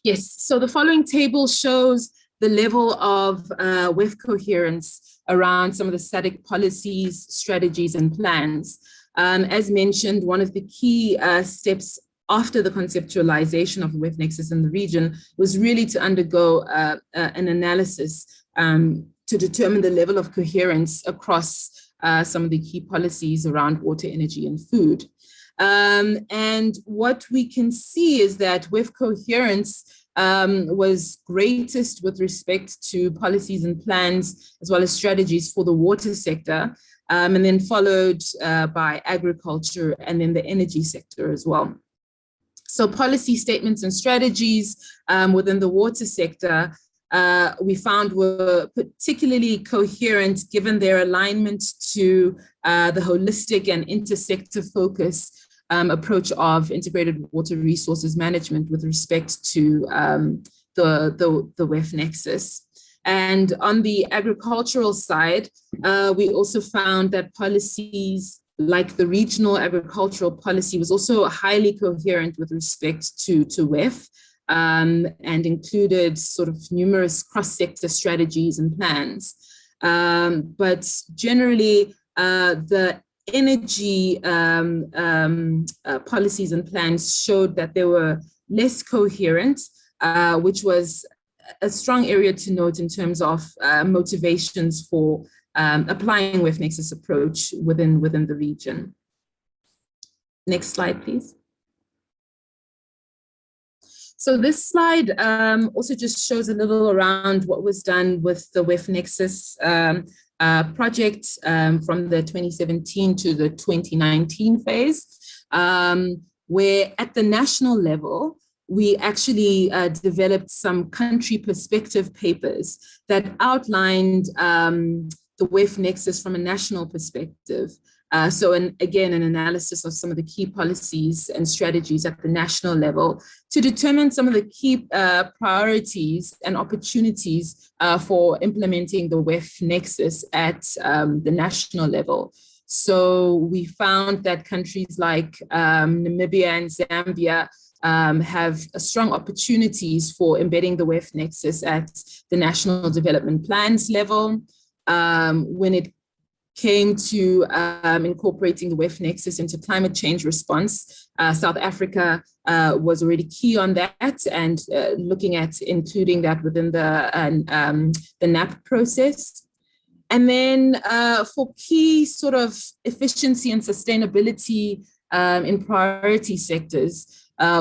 Yes, so the following table shows the level of WEF coherence around some of the SADC policies, strategies, and plans. As mentioned, one of the key steps after the conceptualization of the WEF Nexus in the region was really to undergo an analysis to determine the level of coherence across some of the key policies around water, energy, and food. And what we can see is that WEF coherence was greatest with respect to policies and plans, as well as strategies for the water sector, and then followed by agriculture and then the energy sector as well. So policy statements and strategies within the water sector we found were particularly coherent given their alignment to the holistic and intersector focus approach of integrated water resources management with respect to the WEF Nexus. And on the agricultural side, we also found that policies like the regional agricultural policy was also highly coherent with respect to WEF and included sort of numerous cross-sector strategies and plans. But generally, the energy policies and plans showed that they were less coherent, which was a strong area to note in terms of motivations for applying WEF Nexus approach within the region. Next slide, please. So this slide also just shows a little around what was done with the WEF Nexus project from the 2017 to the 2019 phase, where at the national level, we actually developed some country perspective papers that outlined the WEF Nexus from a national perspective. So again, an analysis of some of the key policies and strategies at the national level to determine some of the key priorities and opportunities for implementing the WEF Nexus at the national level. So we found that countries like Namibia and Zambia have strong opportunities for embedding the WEF Nexus at the national development plans level. When it came to incorporating the WEF Nexus into climate change response, South Africa was already key on that and looking at including that within the NAP process. And then for key sort of efficiency and sustainability in priority sectors,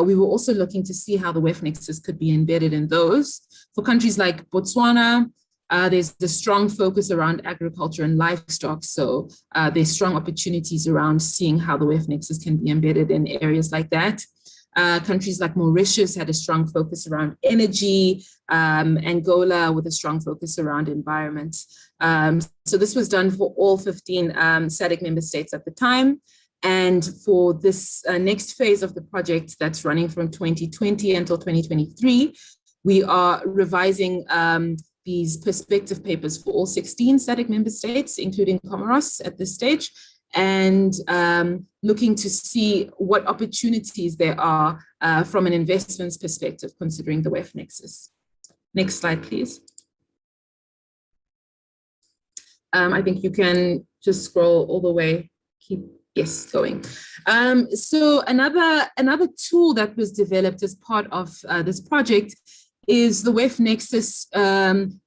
we were also looking to see how the WEF Nexus could be embedded in those. For countries like Botswana, there's the strong focus around agriculture and livestock. So there's strong opportunities around seeing how the WEF Nexus can be embedded in areas like that. Countries like Mauritius had a strong focus around energy, Angola with a strong focus around environment. So this was done for all 15 SADC member states at the time. And for this next phase of the project that's running from 2020 until 2023, we are revising these perspective papers for all 16 SADC member states, including Comoros at this stage, and looking to see what opportunities there are from an investments perspective, considering the WEF Nexus. Next slide, please. I think you can just scroll all the way, yes, going. So another tool that was developed as part of this project is the WEF Nexus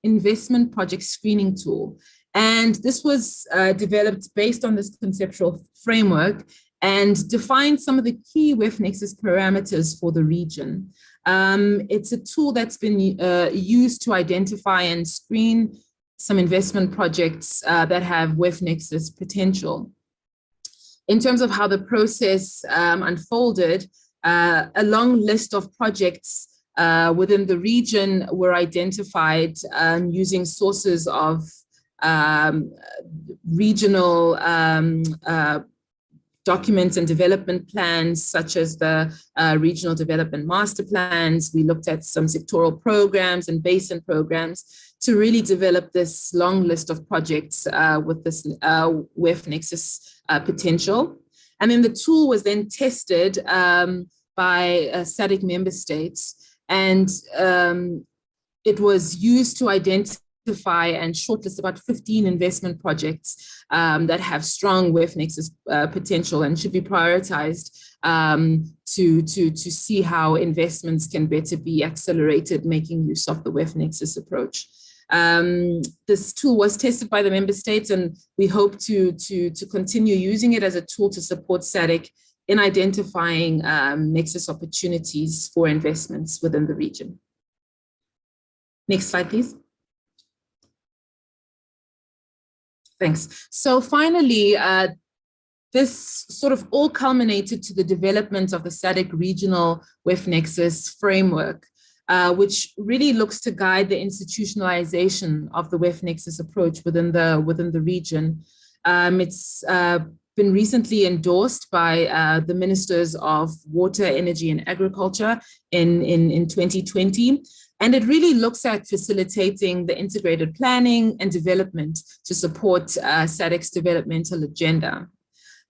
investment project screening tool. And this was developed based on this conceptual framework and defined some of the key WEF Nexus parameters for the region. It's a tool that's been used to identify and screen some investment projects that have WEF Nexus potential. In terms of how the process unfolded, a long list of projects within the region were identified using sources of regional documents and development plans, such as the regional development master plans. We looked at some sectoral programs and basin programs to really develop this long list of projects with this WEF Nexus potential. And then the tool was then tested by SADC member states. And it was used to identify identify and shortlist about 15 investment projects that have strong WEF Nexus potential and should be prioritized to see how investments can better be accelerated, making use of the WEF Nexus approach. This tool was tested by the member states, and we hope to continue using it as a tool to support SADC in identifying Nexus opportunities for investments within the region. Next slide, please. Thanks. So finally, this sort of all culminated to the development of the SADC Regional WEF Nexus framework, which really looks to guide the institutionalization of the WEF Nexus approach within the region. It's been recently endorsed by the Ministers of Water, Energy and Agriculture in 2020. And it really looks at facilitating the integrated planning and development to support SADC's developmental agenda.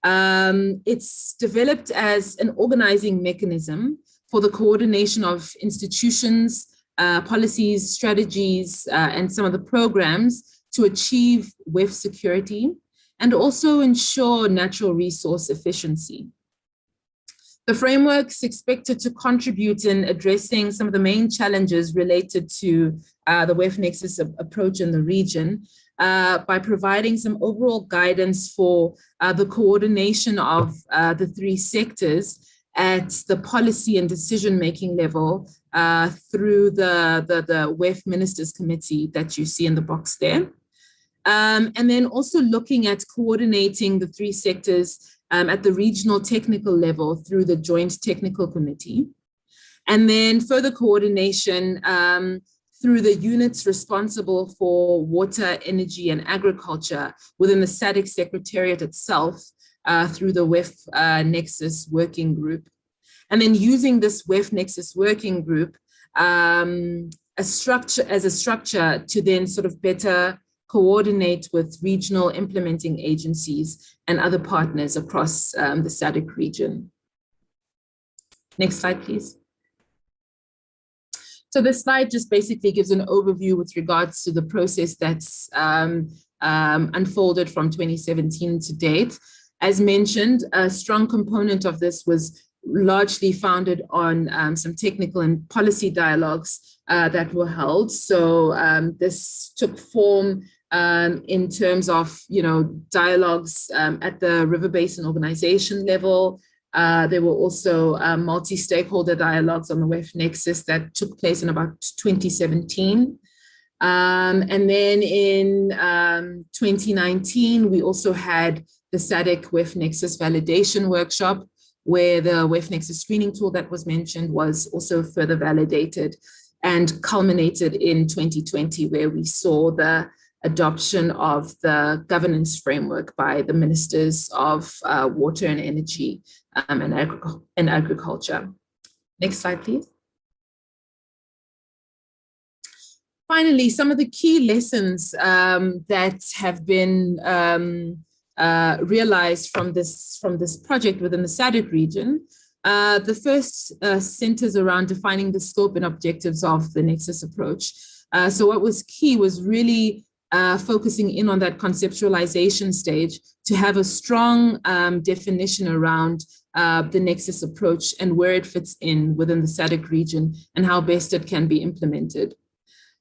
It's developed as an organizing mechanism for the coordination of institutions, policies, strategies, and some of the programs to achieve WEF security and also ensure natural resource efficiency. The framework's expected to contribute in addressing some of the main challenges related to the WEF Nexus approach in the region by providing some overall guidance for the coordination of the three sectors at the policy and decision-making level through the WEF Ministers Committee that you see in the box there. And then also looking at coordinating the three sectors at the regional technical level through the Joint Technical Committee. And then further coordination through the units responsible for water, energy, and agriculture within the SADC Secretariat itself through the WEF Nexus Working Group. And then using this WEF Nexus Working Group as a structure to then sort of better coordinate with regional implementing agencies and other partners across the SADC region. Next slide, please. So this slide just basically gives an overview with regards to the process that's unfolded from 2017 to date. As mentioned, a strong component of this was largely founded on some technical and policy dialogues that were held. So this took form in terms of, dialogues at the River Basin organization level. There were also multi-stakeholder dialogues on the WEF Nexus that took place in about 2017. And then in 2019, we also had the SADC WEF Nexus validation workshop, where the WEF Nexus screening tool that was mentioned was also further validated and culminated in 2020, where we saw the adoption of the governance framework by the Ministers of Water and Energy and Agriculture. Next slide, please. Finally, some of the key lessons that have been realized from this project within the SADC region. The first centers around defining the scope and objectives of the Nexus approach. So what was key was really focusing in on that conceptualization stage to have a strong definition around the Nexus approach and where it fits in within the SADC region and how best it can be implemented.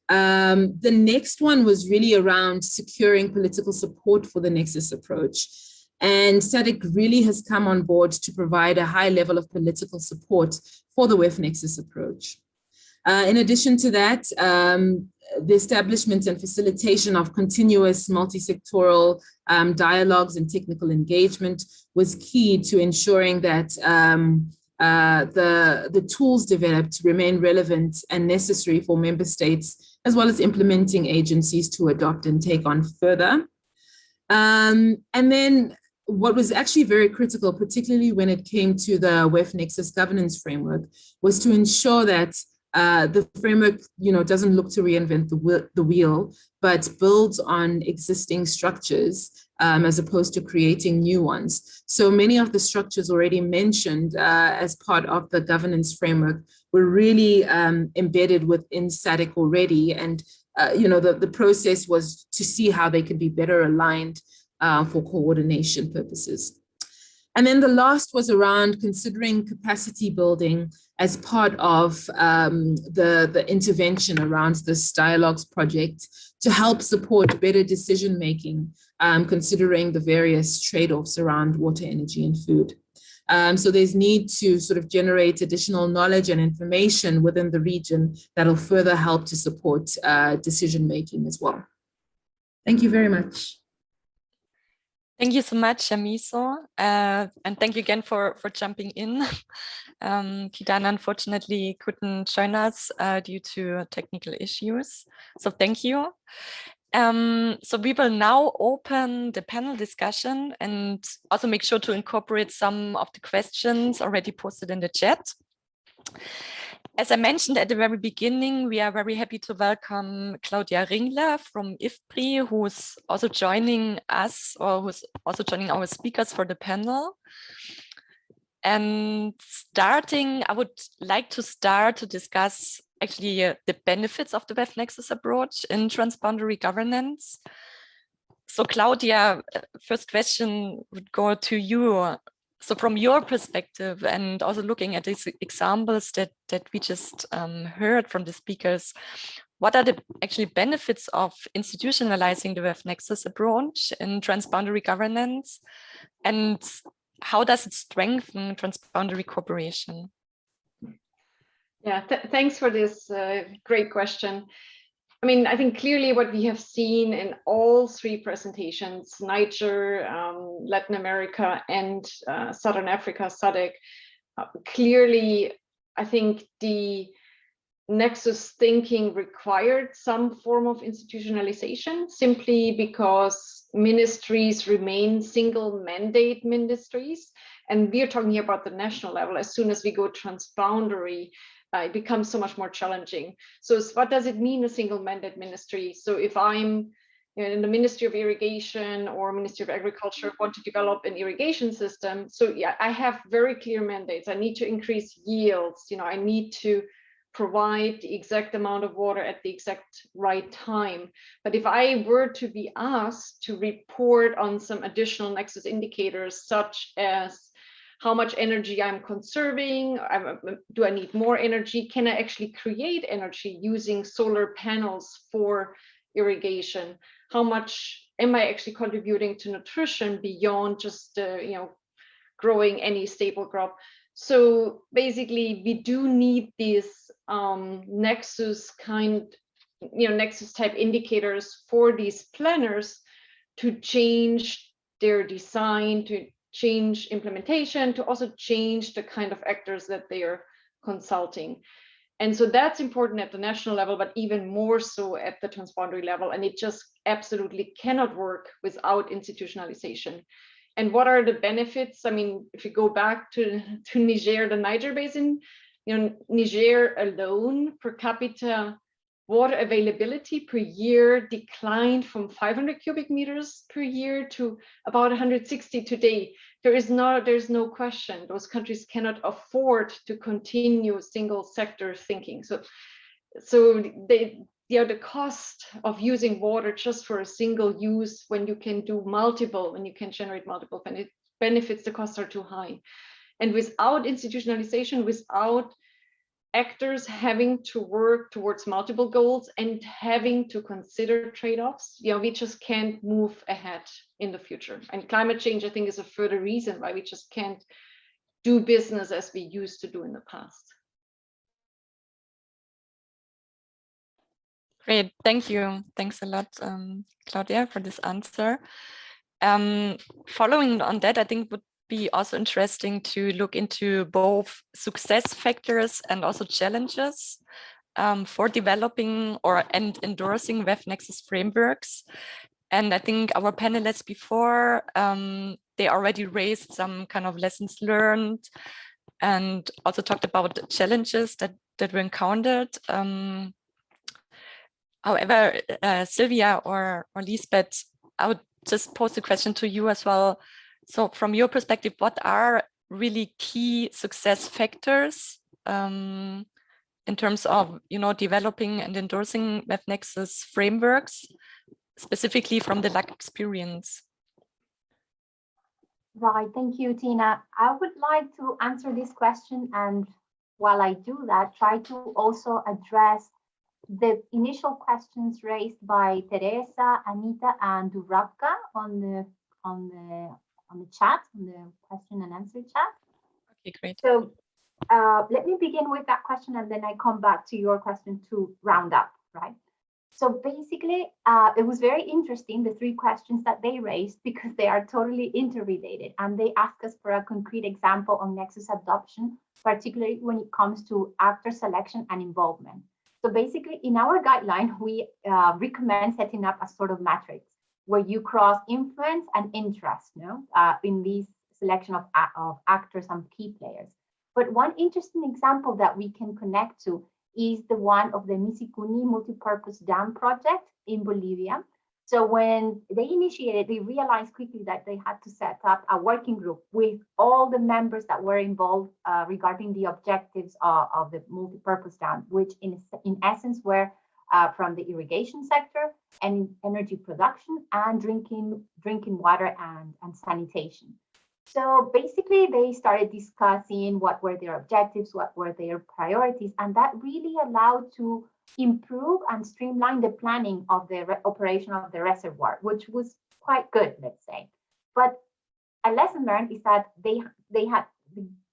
The next one was really around securing political support for the Nexus approach. And SADC really has come on board to provide a high level of political support for the WEF Nexus approach. In addition to that, the establishment and facilitation of continuous multi-sectoral dialogues and technical engagement was key to ensuring that the tools developed remain relevant and necessary for member states, as well as implementing agencies to adopt and take on further. And then what was actually very critical, particularly when it came to the WEF Nexus governance framework, was to ensure that the framework, doesn't look to reinvent the wheel, but builds on existing structures as opposed to creating new ones. So many of the structures already mentioned as part of the governance framework were really embedded within SADC already, and the process was to see how they could be better aligned for coordination purposes. And then the last was around considering capacity building as part of the intervention around this dialogues project to help support better decision making, considering the various trade-offs around water, energy, and food. So there's need to sort of generate additional knowledge and information within the region that'll further help to support decision making as well. Thank you very much. Thank you so much, Yamiso. And thank you again for jumping in. Kidana unfortunately couldn't join us due to technical issues. So thank you. So we will now open the panel discussion and also make sure to incorporate some of the questions already posted in the chat. As I mentioned at the very beginning, we are very happy to welcome Claudia Ringler from IFPRI, who's also joining us, or who's also joining our speakers for the panel. And I would like to start to discuss actually the benefits of the WEF Nexus approach in transboundary governance. So Claudia, first question would go to you. So from your perspective, and also looking at these examples that we just heard from the speakers, what are the actually benefits of institutionalizing the WEF Nexus approach in transboundary governance? And how does it strengthen transboundary cooperation? Yeah, thanks for this great question. I mean, I think clearly what we have seen in all three presentations, Niger, Latin America, and Southern Africa, SADC, clearly, I think the Nexus thinking required some form of institutionalization simply because ministries remain single mandate ministries. And we're talking here about the national level. As soon as we go transboundary, it becomes so much more challenging. So what does it mean, a single mandate ministry? So if I'm in the Ministry of Irrigation or Ministry of Agriculture, want to develop an irrigation system, so yeah, I have very clear mandates. I need to increase yields. I need to provide the exact amount of water at the exact right time. But if I were to be asked to report on some additional Nexus indicators, such as how much energy I'm conserving, do I need more energy? Can I actually create energy using solar panels for irrigation? How much am I actually contributing to nutrition beyond just growing any staple crop? So basically, we do need these Nexus Nexus type indicators for these planners to change their design, to change implementation, to also change the kind of actors that they are consulting. And so that's important at the national level, but even more so at the transboundary level. And it just absolutely cannot work without institutionalization. And what are the benefits? I mean, if you go back to Niger, the Niger Basin, Niger alone, per capita water availability per year declined from 500 cubic meters per year to about 160 today. There's no question. Those countries cannot afford to continue single sector thinking. So the cost of using water just for a single use, when you can do multiple, when you can generate multiple benefits, the costs are too high. And without institutionalization, without actors having to work towards multiple goals and having to consider trade-offs, we just can't move ahead in the future. And climate change, I think, is a further reason why we just can't do business as we used to do in the past. Great, thank you. Thanks a lot, Claudia, for this answer. Following on that, I think would be also interesting to look into both success factors and also challenges for developing and endorsing WEF Nexus frameworks. And I think our panelists before, they already raised some kind of lessons learned and also talked about the challenges that were encountered. However, Sylvia or Lisbeth, I would just pose the question to you as well. So from your perspective, what are really key success factors in terms of, developing and endorsing WEF Nexus frameworks, specifically from the LAC experience? Right, thank you, Tina. I would like to answer this question, and while I do that, try to also address the initial questions raised by Teresa, Anita, and Dubravka on the chat, on the question and answer chat. Okay, great. So let me begin with that question, and then I come back to your question to round up, right? So basically, it was very interesting, the three questions that they raised, because they are totally interrelated, and they asked us for a concrete example on Nexus adoption, particularly when it comes to actor selection and involvement. So basically, in our guideline, we recommend setting up a sort of matrix where you cross influence and interest, in this selection of actors and key players. But one interesting example that we can connect to is the one of the Misikuni multipurpose dam project in Bolivia. So when they initiated, they realized quickly that they had to set up a working group with all the members that were involved regarding the objectives of the multipurpose dam, which in essence were from the irrigation sector and energy production and drinking water and sanitation. So basically, they started discussing what were their objectives, what were their priorities, and that really allowed to improve and streamline the planning of the operation of the reservoir, which was quite good, let's say. But a lesson learned is that they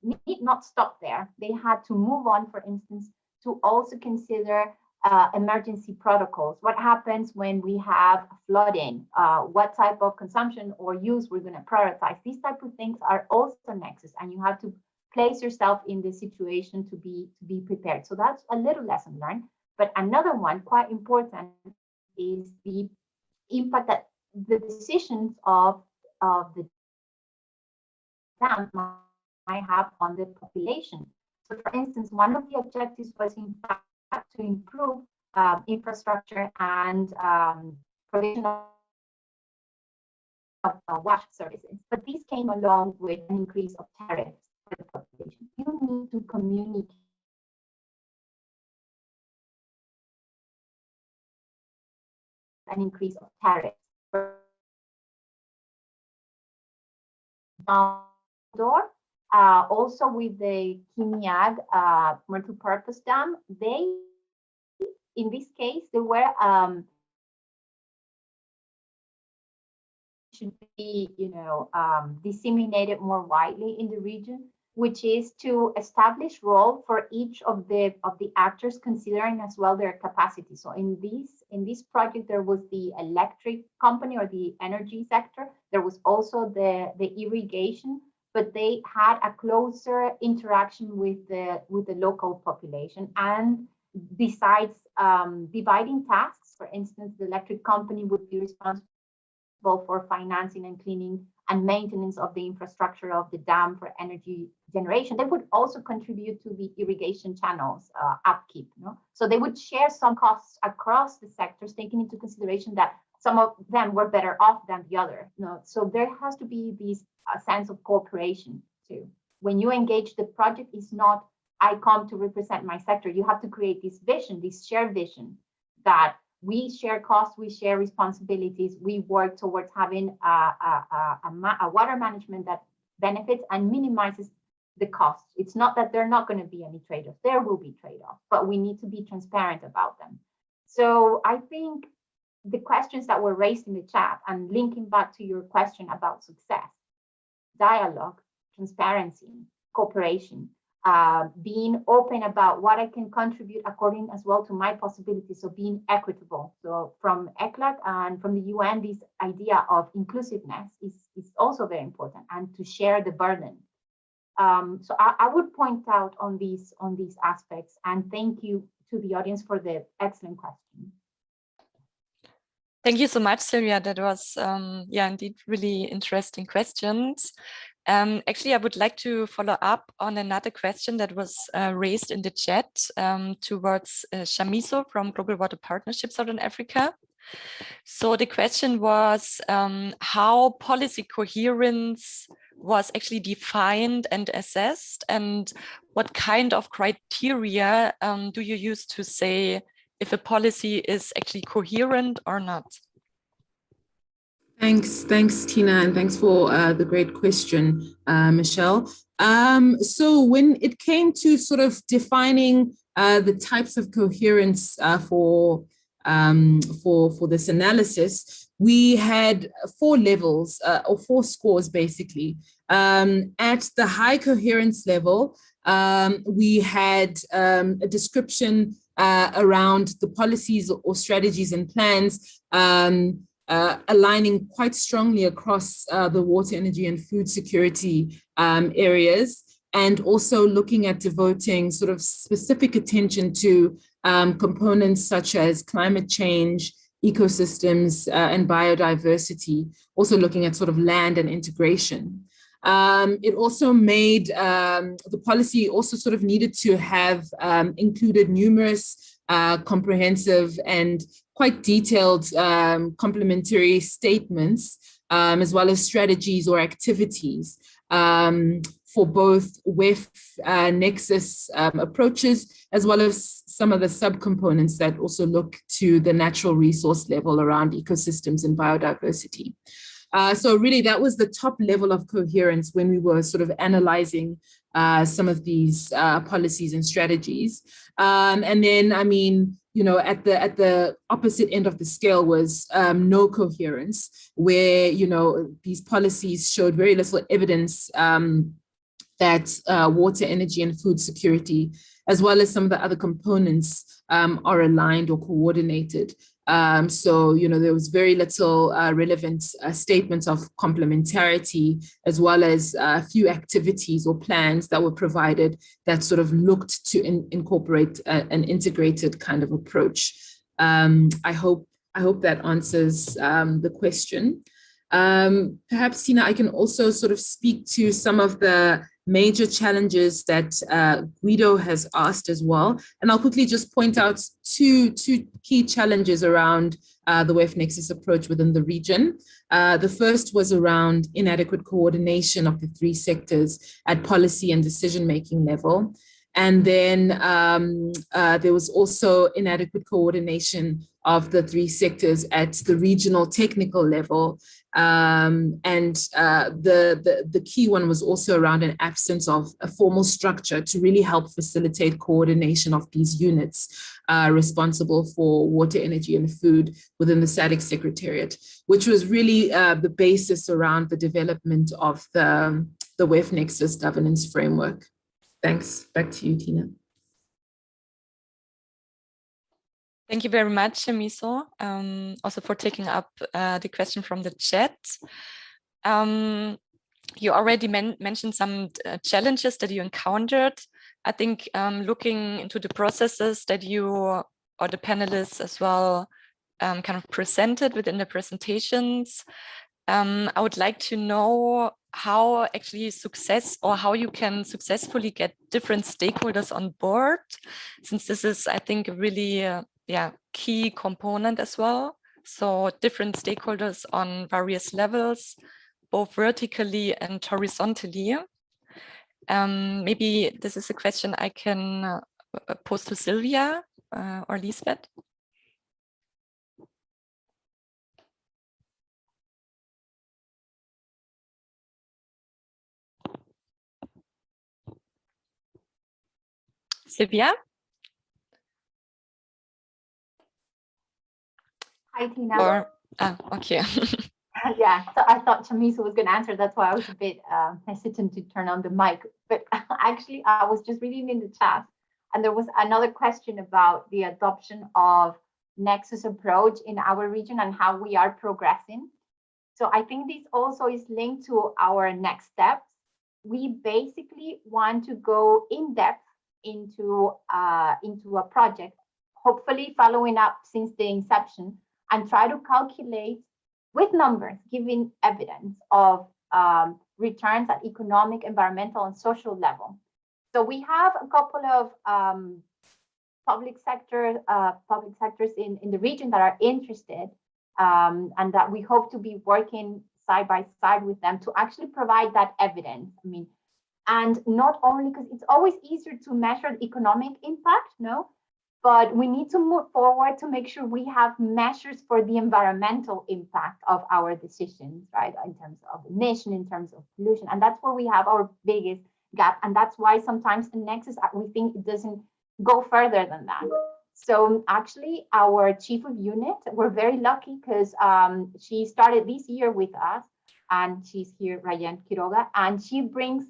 need not stop there. They had to move on, for instance, to also consider emergency protocols. What happens when we have flooding? What type of consumption or use we're going to prioritize? These type of things are also Nexus, and you have to place yourself in the situation to be prepared. So that's a little lesson learned. But another one, quite important, is the impact that the decisions of the dam might have on the population. So, for instance, one of the objectives was in fact to improve infrastructure and provision of wash services. But these came along with an increase of tariffs for the population. You need to communicate an increase of tariffs. Also with the Kimiag multipurpose dam, in this case, they were should be, disseminated more widely in the region, which is to establish role for each of the actors, considering as well their capacity. So in this project, there was the electric company or the energy sector. There was also the irrigation, but they had a closer interaction with the local population. And besides dividing tasks, for instance, the electric company would be responsible for financing and cleaning and maintenance of the infrastructure of the dam for energy generation. They would also contribute to the irrigation channels upkeep. So they would share some costs across the sectors, taking into consideration that some of them were better off than the other. So there has to be this sense of cooperation too. When you engage, the project is not, I come to represent my sector. You have to create this vision, this shared vision, that we share costs, we share responsibilities, we work towards having a water management that benefits and minimizes the costs. It's not that there are not going to be any trade-offs. There will be trade-offs, but we need to be transparent about them. So I think the questions that were raised in the chat, and linking back to your question about success, dialogue, transparency, cooperation, being open about what I can contribute according as well to my possibilities, so being equitable. So from ECLAC and from the UN, this idea of inclusiveness is also very important, and to share the burden. So I would point out on these aspects, and thank you to the audience for the excellent question. Thank you so much, Silvia. That was, indeed really interesting questions. Actually, I would like to follow up on another question that was raised in the chat towards Shamiso from Global Water Partnership Southern Africa. So the question was how policy coherence was actually defined and assessed, and what kind of criteria do you use to say if a policy is actually coherent or not? Thanks, Tina, and thanks for the great question, Michelle. So when it came to sort of defining the types of coherence for this analysis, we had 4 levels or 4 scores basically. At the high coherence level, we had a description around the policies or strategies and plans aligning quite strongly across the water, energy, and food security areas, and also looking at devoting sort of specific attention to components such as climate change, ecosystems, and biodiversity, also looking at sort of land and integration. It also made, the policy also sort of needed to have included numerous comprehensive and quite detailed complementary statements, as well as strategies or activities for both WEF Nexus approaches, as well as some of the subcomponents that also look to the natural resource level around ecosystems and biodiversity. So really that was the top level of coherence when we were sort of analyzing some of these policies and strategies. And then, I mean, you know, at the opposite end of the scale was no coherence, where, you know, these policies showed very little evidence that water, energy, and food security, as well as some of the other components, are aligned or coordinated. So, you know, there was very little relevant statements of complementarity, as well as a few activities or plans that were provided that sort of looked to incorporate an integrated kind of approach. I hope that answers the question. Perhaps, Tina, I can also sort of speak to some of the major challenges that Guido has asked as well. And I'll quickly just point out two key challenges around the WEF Nexus approach within the region. The first was around inadequate coordination of the 3 sectors at policy and decision-making level. And then there was also inadequate coordination of the 3 sectors at the regional technical level. And the key one was also around an absence of a formal structure to really help facilitate coordination of these units responsible for water, energy, and food within the SADC Secretariat, which was really the basis around the development of the WEF Nexus governance framework. Thanks. Back to you, Tina. Thank you very much, Miso, also for taking up the question from the chat. You already mentioned some challenges that you encountered. I think looking into the processes that you or the panelists as well kind of presented within the presentations, I would like to know how actually how you can successfully get different stakeholders on board, since this is, I think, a really key component as well. So different stakeholders on various levels, both vertically and horizontally. Maybe this is a question I can pose to Sylvia or Lisbeth. Sylvia? Hi, Tina. Okay. Yeah, so I thought Chamisa was going to answer. That's why I was a bit hesitant to turn on the mic. But actually, I was just reading in the chat, and there was another question about the adoption of Nexus approach in our region and how we are progressing. So I think this also is linked to our next steps. We basically want to go in depth into a project, hopefully following up since the inception, and try to calculate with numbers, giving evidence of returns at economic, environmental, and social level. So we have a couple of public sectors in the region that are interested, and that we hope to be working side by side with them to actually provide that evidence. I mean, and not only because it's always easier to measure the economic impact, no, but we need to move forward to make sure we have measures for the environmental impact of our decisions, right? In terms of emission, in terms of pollution. And that's where we have our biggest gap. And that's why sometimes the Nexus, we think it doesn't go further than that. So actually our chief of unit, we're very lucky because she started this year with us, and she's here, Ryan Quiroga, and she brings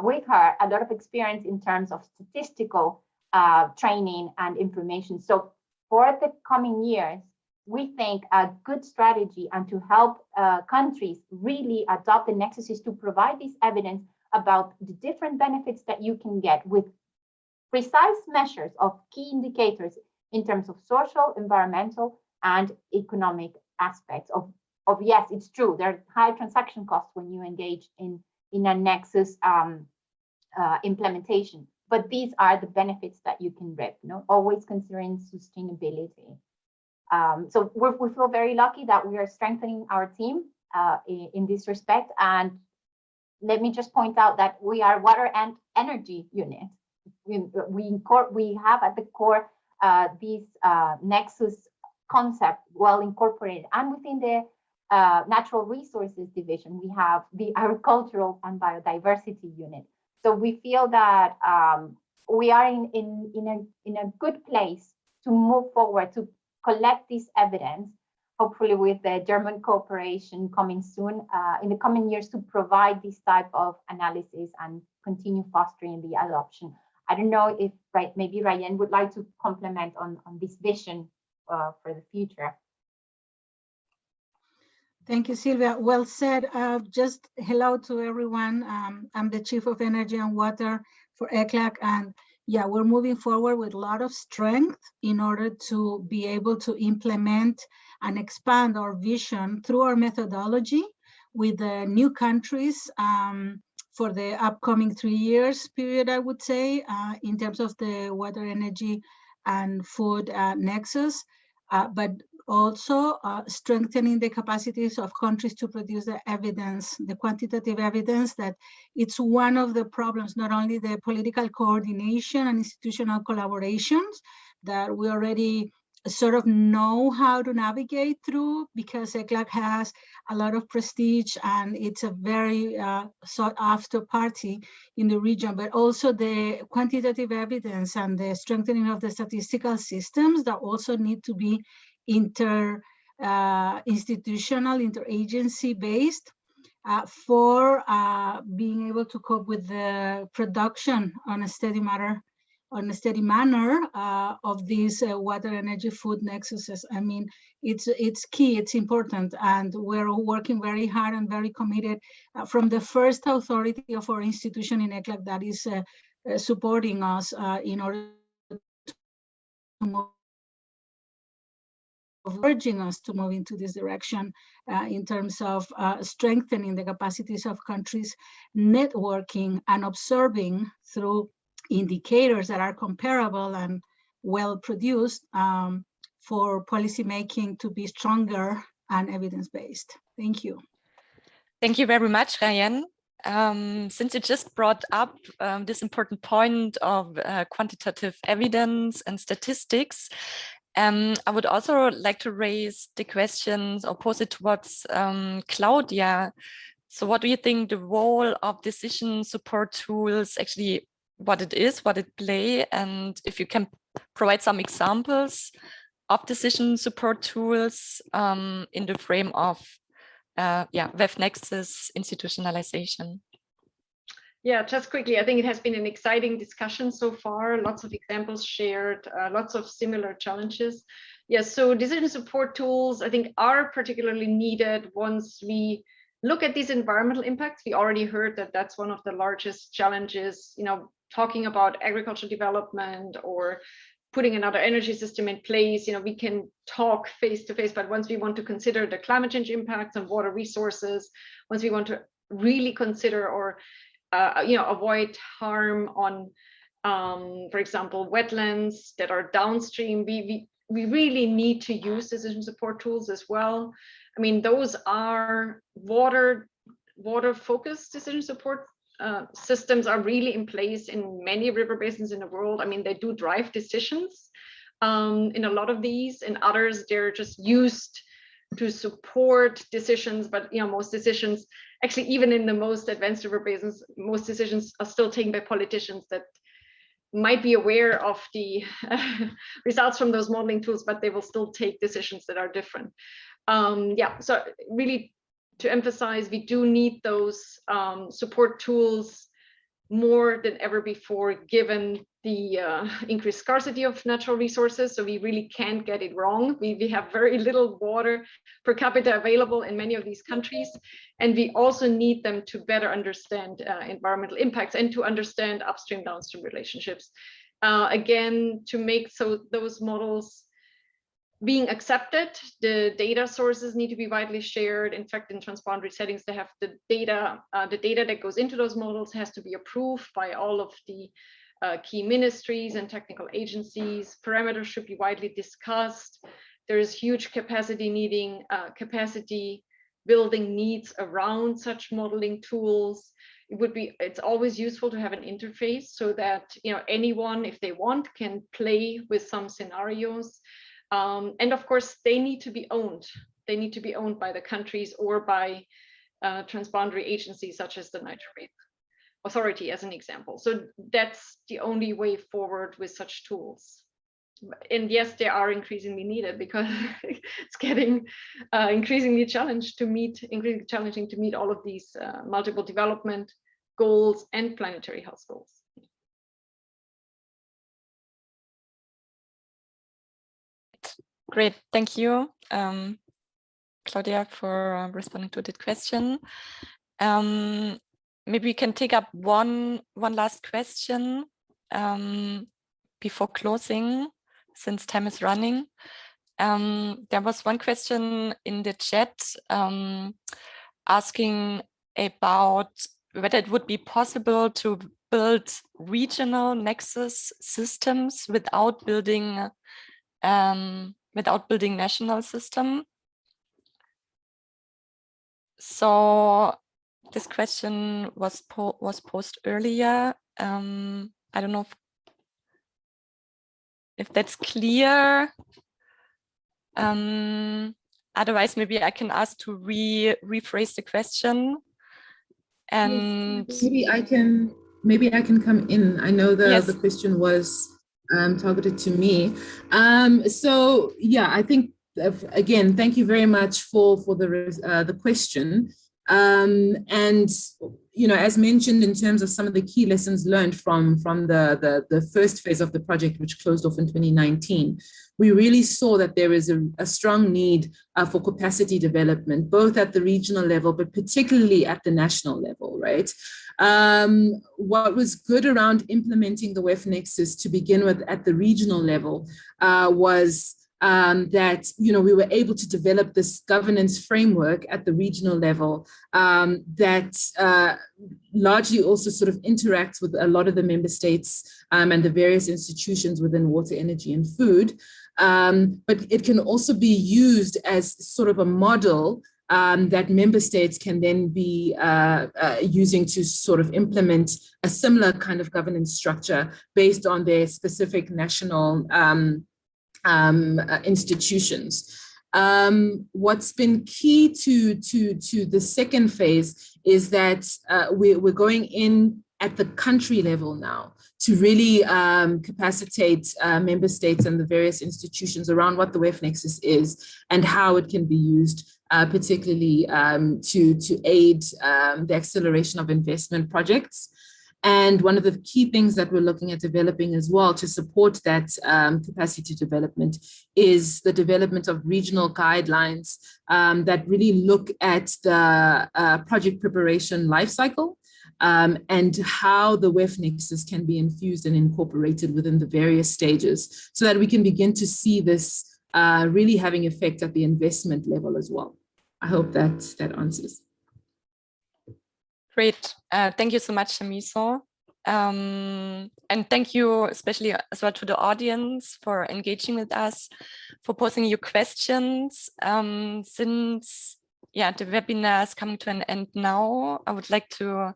with her a lot of experience in terms of statistical training and information. So for the coming years, we think a good strategy and to help countries really adopt the Nexus is to provide this evidence about the different benefits that you can get with precise measures of key indicators in terms of social, environmental, and economic aspects of yes, it's true, there are high transaction costs when you engage in a Nexus implementation. But these are the benefits that you can reap, always considering sustainability. So we feel very lucky that we are strengthening our team in this respect. And let me just point out that we are water and energy unit. We have at the core this Nexus concept well incorporated, and within the natural resources division, we have the agricultural and biodiversity unit. So we feel that we are in a good place to move forward, to collect this evidence, hopefully with the German cooperation coming soon in the coming years, to provide this type of analysis and continue fostering the adoption. I don't know if maybe Ryan would like to comment on this vision for the future. Thank you, Silvia. Well said. Just hello to everyone. I'm the Chief of Energy and Water for ECLAC, and yeah, we're moving forward with a lot of strength in order to be able to implement and expand our vision through our methodology with the new countries for the upcoming 3 years period, I would say, in terms of the water, energy, and food Nexus, but also strengthening the capacities of countries to produce the evidence, the quantitative evidence, that it's one of the problems, not only the political coordination and institutional collaborations that we already sort of know how to navigate through, because ECLAC has a lot of prestige and it's a very sought after party in the region, but also the quantitative evidence and the strengthening of the statistical systems that also need to be institutional, interagency based for being able to cope with the production on a steady manner of these water, energy, food nexuses. I mean, it's key, it's important, and we're working very hard and very committed from the first authority of our institution in ECLAC that is supporting us in order to move, urging us to move into this direction in terms of strengthening the capacities of countries, networking and observing through indicators that are comparable and well produced for policymaking to be stronger and evidence-based. Thank you. Thank you very much, Ryan. Since you just brought up this important point of quantitative evidence and statistics, I would also like to raise the questions or pose it towards Claudia. So what do you think the role of decision support tools actually, what it is, what it play, and if you can provide some examples of decision support tools in the frame of WEF Nexus institutionalization? Yeah, just quickly, I think it has been an exciting discussion so far, lots of examples shared, lots of similar challenges. Yes, so decision support tools, I think, are particularly needed once we look at these environmental impacts. We already heard that that's one of the largest challenges, talking about agricultural development or putting another energy system in place. We can talk face to face, but once we want to consider the climate change impacts on water resources, once we want to really consider or avoid harm on, for example, wetlands that are downstream, we we really need to use decision support tools as well. I mean, those are water-focused decision support systems are really in place in many river basins in the world. I mean, they do drive decisions in a lot of these. In others, they're just used to support decisions, but most decisions, actually, even in the most advanced river basins, most decisions are still taken by politicians that might be aware of the results from those modeling tools, but they will still take decisions that are different. So really to emphasize, we do need those support tools more than ever before, given the increased scarcity of natural resources. So we really can't get it wrong. We have very little water per capita available in many of these countries. And we also need them to better understand environmental impacts and to understand upstream downstream relationships. Again, to make those models being accepted, the data sources need to be widely shared. In fact, in transboundary settings, they have the data that goes into those models has to be approved by all of the key ministries and technical agencies. Parameters should be widely discussed. There's huge capacity building needs around such modeling tools. It's always useful to have an interface so that anyone, if they want, can play with some scenarios. And of course, they need to be owned. They need to be owned by the countries or by transboundary agencies such as the Niger Basin Authority, as an example. So that's the only way forward with such tools. And yes, they are increasingly needed because it's getting increasingly challenging to meet all of these multiple development goals and planetary health goals. Great, thank you, Claudia, for responding to that question. Maybe we can take up one last question before closing, since time is running. There was one question in the chat asking about whether it would be possible to build regional nexus systems without building national system. So this question was posed earlier. I don't know if that's clear. Otherwise, maybe I can ask to rephrase the question. And yes, maybe I can come in. I know the question was targeted to me. So yeah, I think again, thank you very much for the question. And as mentioned, in terms of some of the key lessons learned from the first phase of the project, which closed off in 2019, we really saw that there is a strong need for capacity development, both at the regional level, but particularly at the national level, right? What was good around implementing the WEF Nexus to begin with at the regional level was that we were able to develop this governance framework at the regional level that largely also sort of interacts with a lot of the member states and the various institutions within water, energy, and food. But it can also be used as sort of a model that member states can then be using to sort of implement a similar kind of governance structure based on their specific national institutions. What's been key to the second phase is that we're going in at the country level now to really capacitate member states and the various institutions around what the WEF Nexus is and how it can be used, particularly to aid the acceleration of investment projects. And one of the key things that we're looking at developing as well to support that capacity development is the development of regional guidelines that really look at the project preparation lifecycle and how the WEF Nexus can be infused and incorporated within the various stages so that we can begin to see this really having effect at the investment level as well. I hope that answers. Great. Thank you so much, Shamiso. And thank you especially as well to the audience for engaging with us, for posing your questions. Since the webinar is coming to an end now, I would like to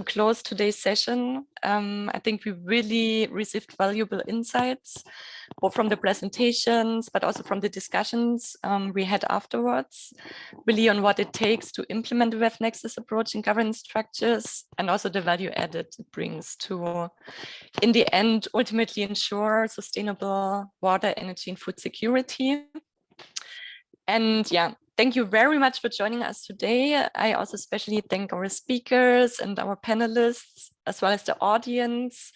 close today's session. I think we really received valuable insights, both from the presentations, but also from the discussions we had afterwards, really on what it takes to implement the WEF Nexus approach in governance structures, and also the value added it brings to, in the end, ultimately ensure sustainable water, energy, and food security. And thank you very much for joining us today. I also especially thank our speakers and our panelists, as well as the audience,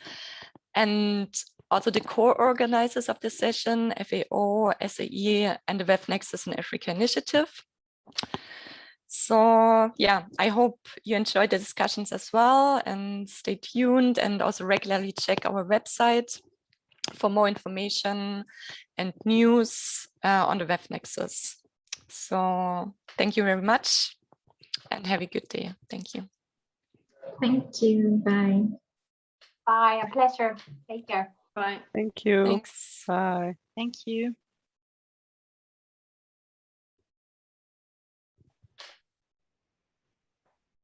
and also the co-organizers of the session, FAO, SAE, and the WEF Nexus and Africa Initiative. So I hope you enjoyed the discussions as well, and stay tuned and also regularly check our website for more information and news on the WEF Nexus. So thank you very much and have a good day. Thank you. Thank you. Bye. Bye. A pleasure. Take care. Bye. Thank you. Thanks. Bye. Thank you.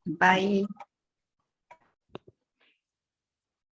Bye.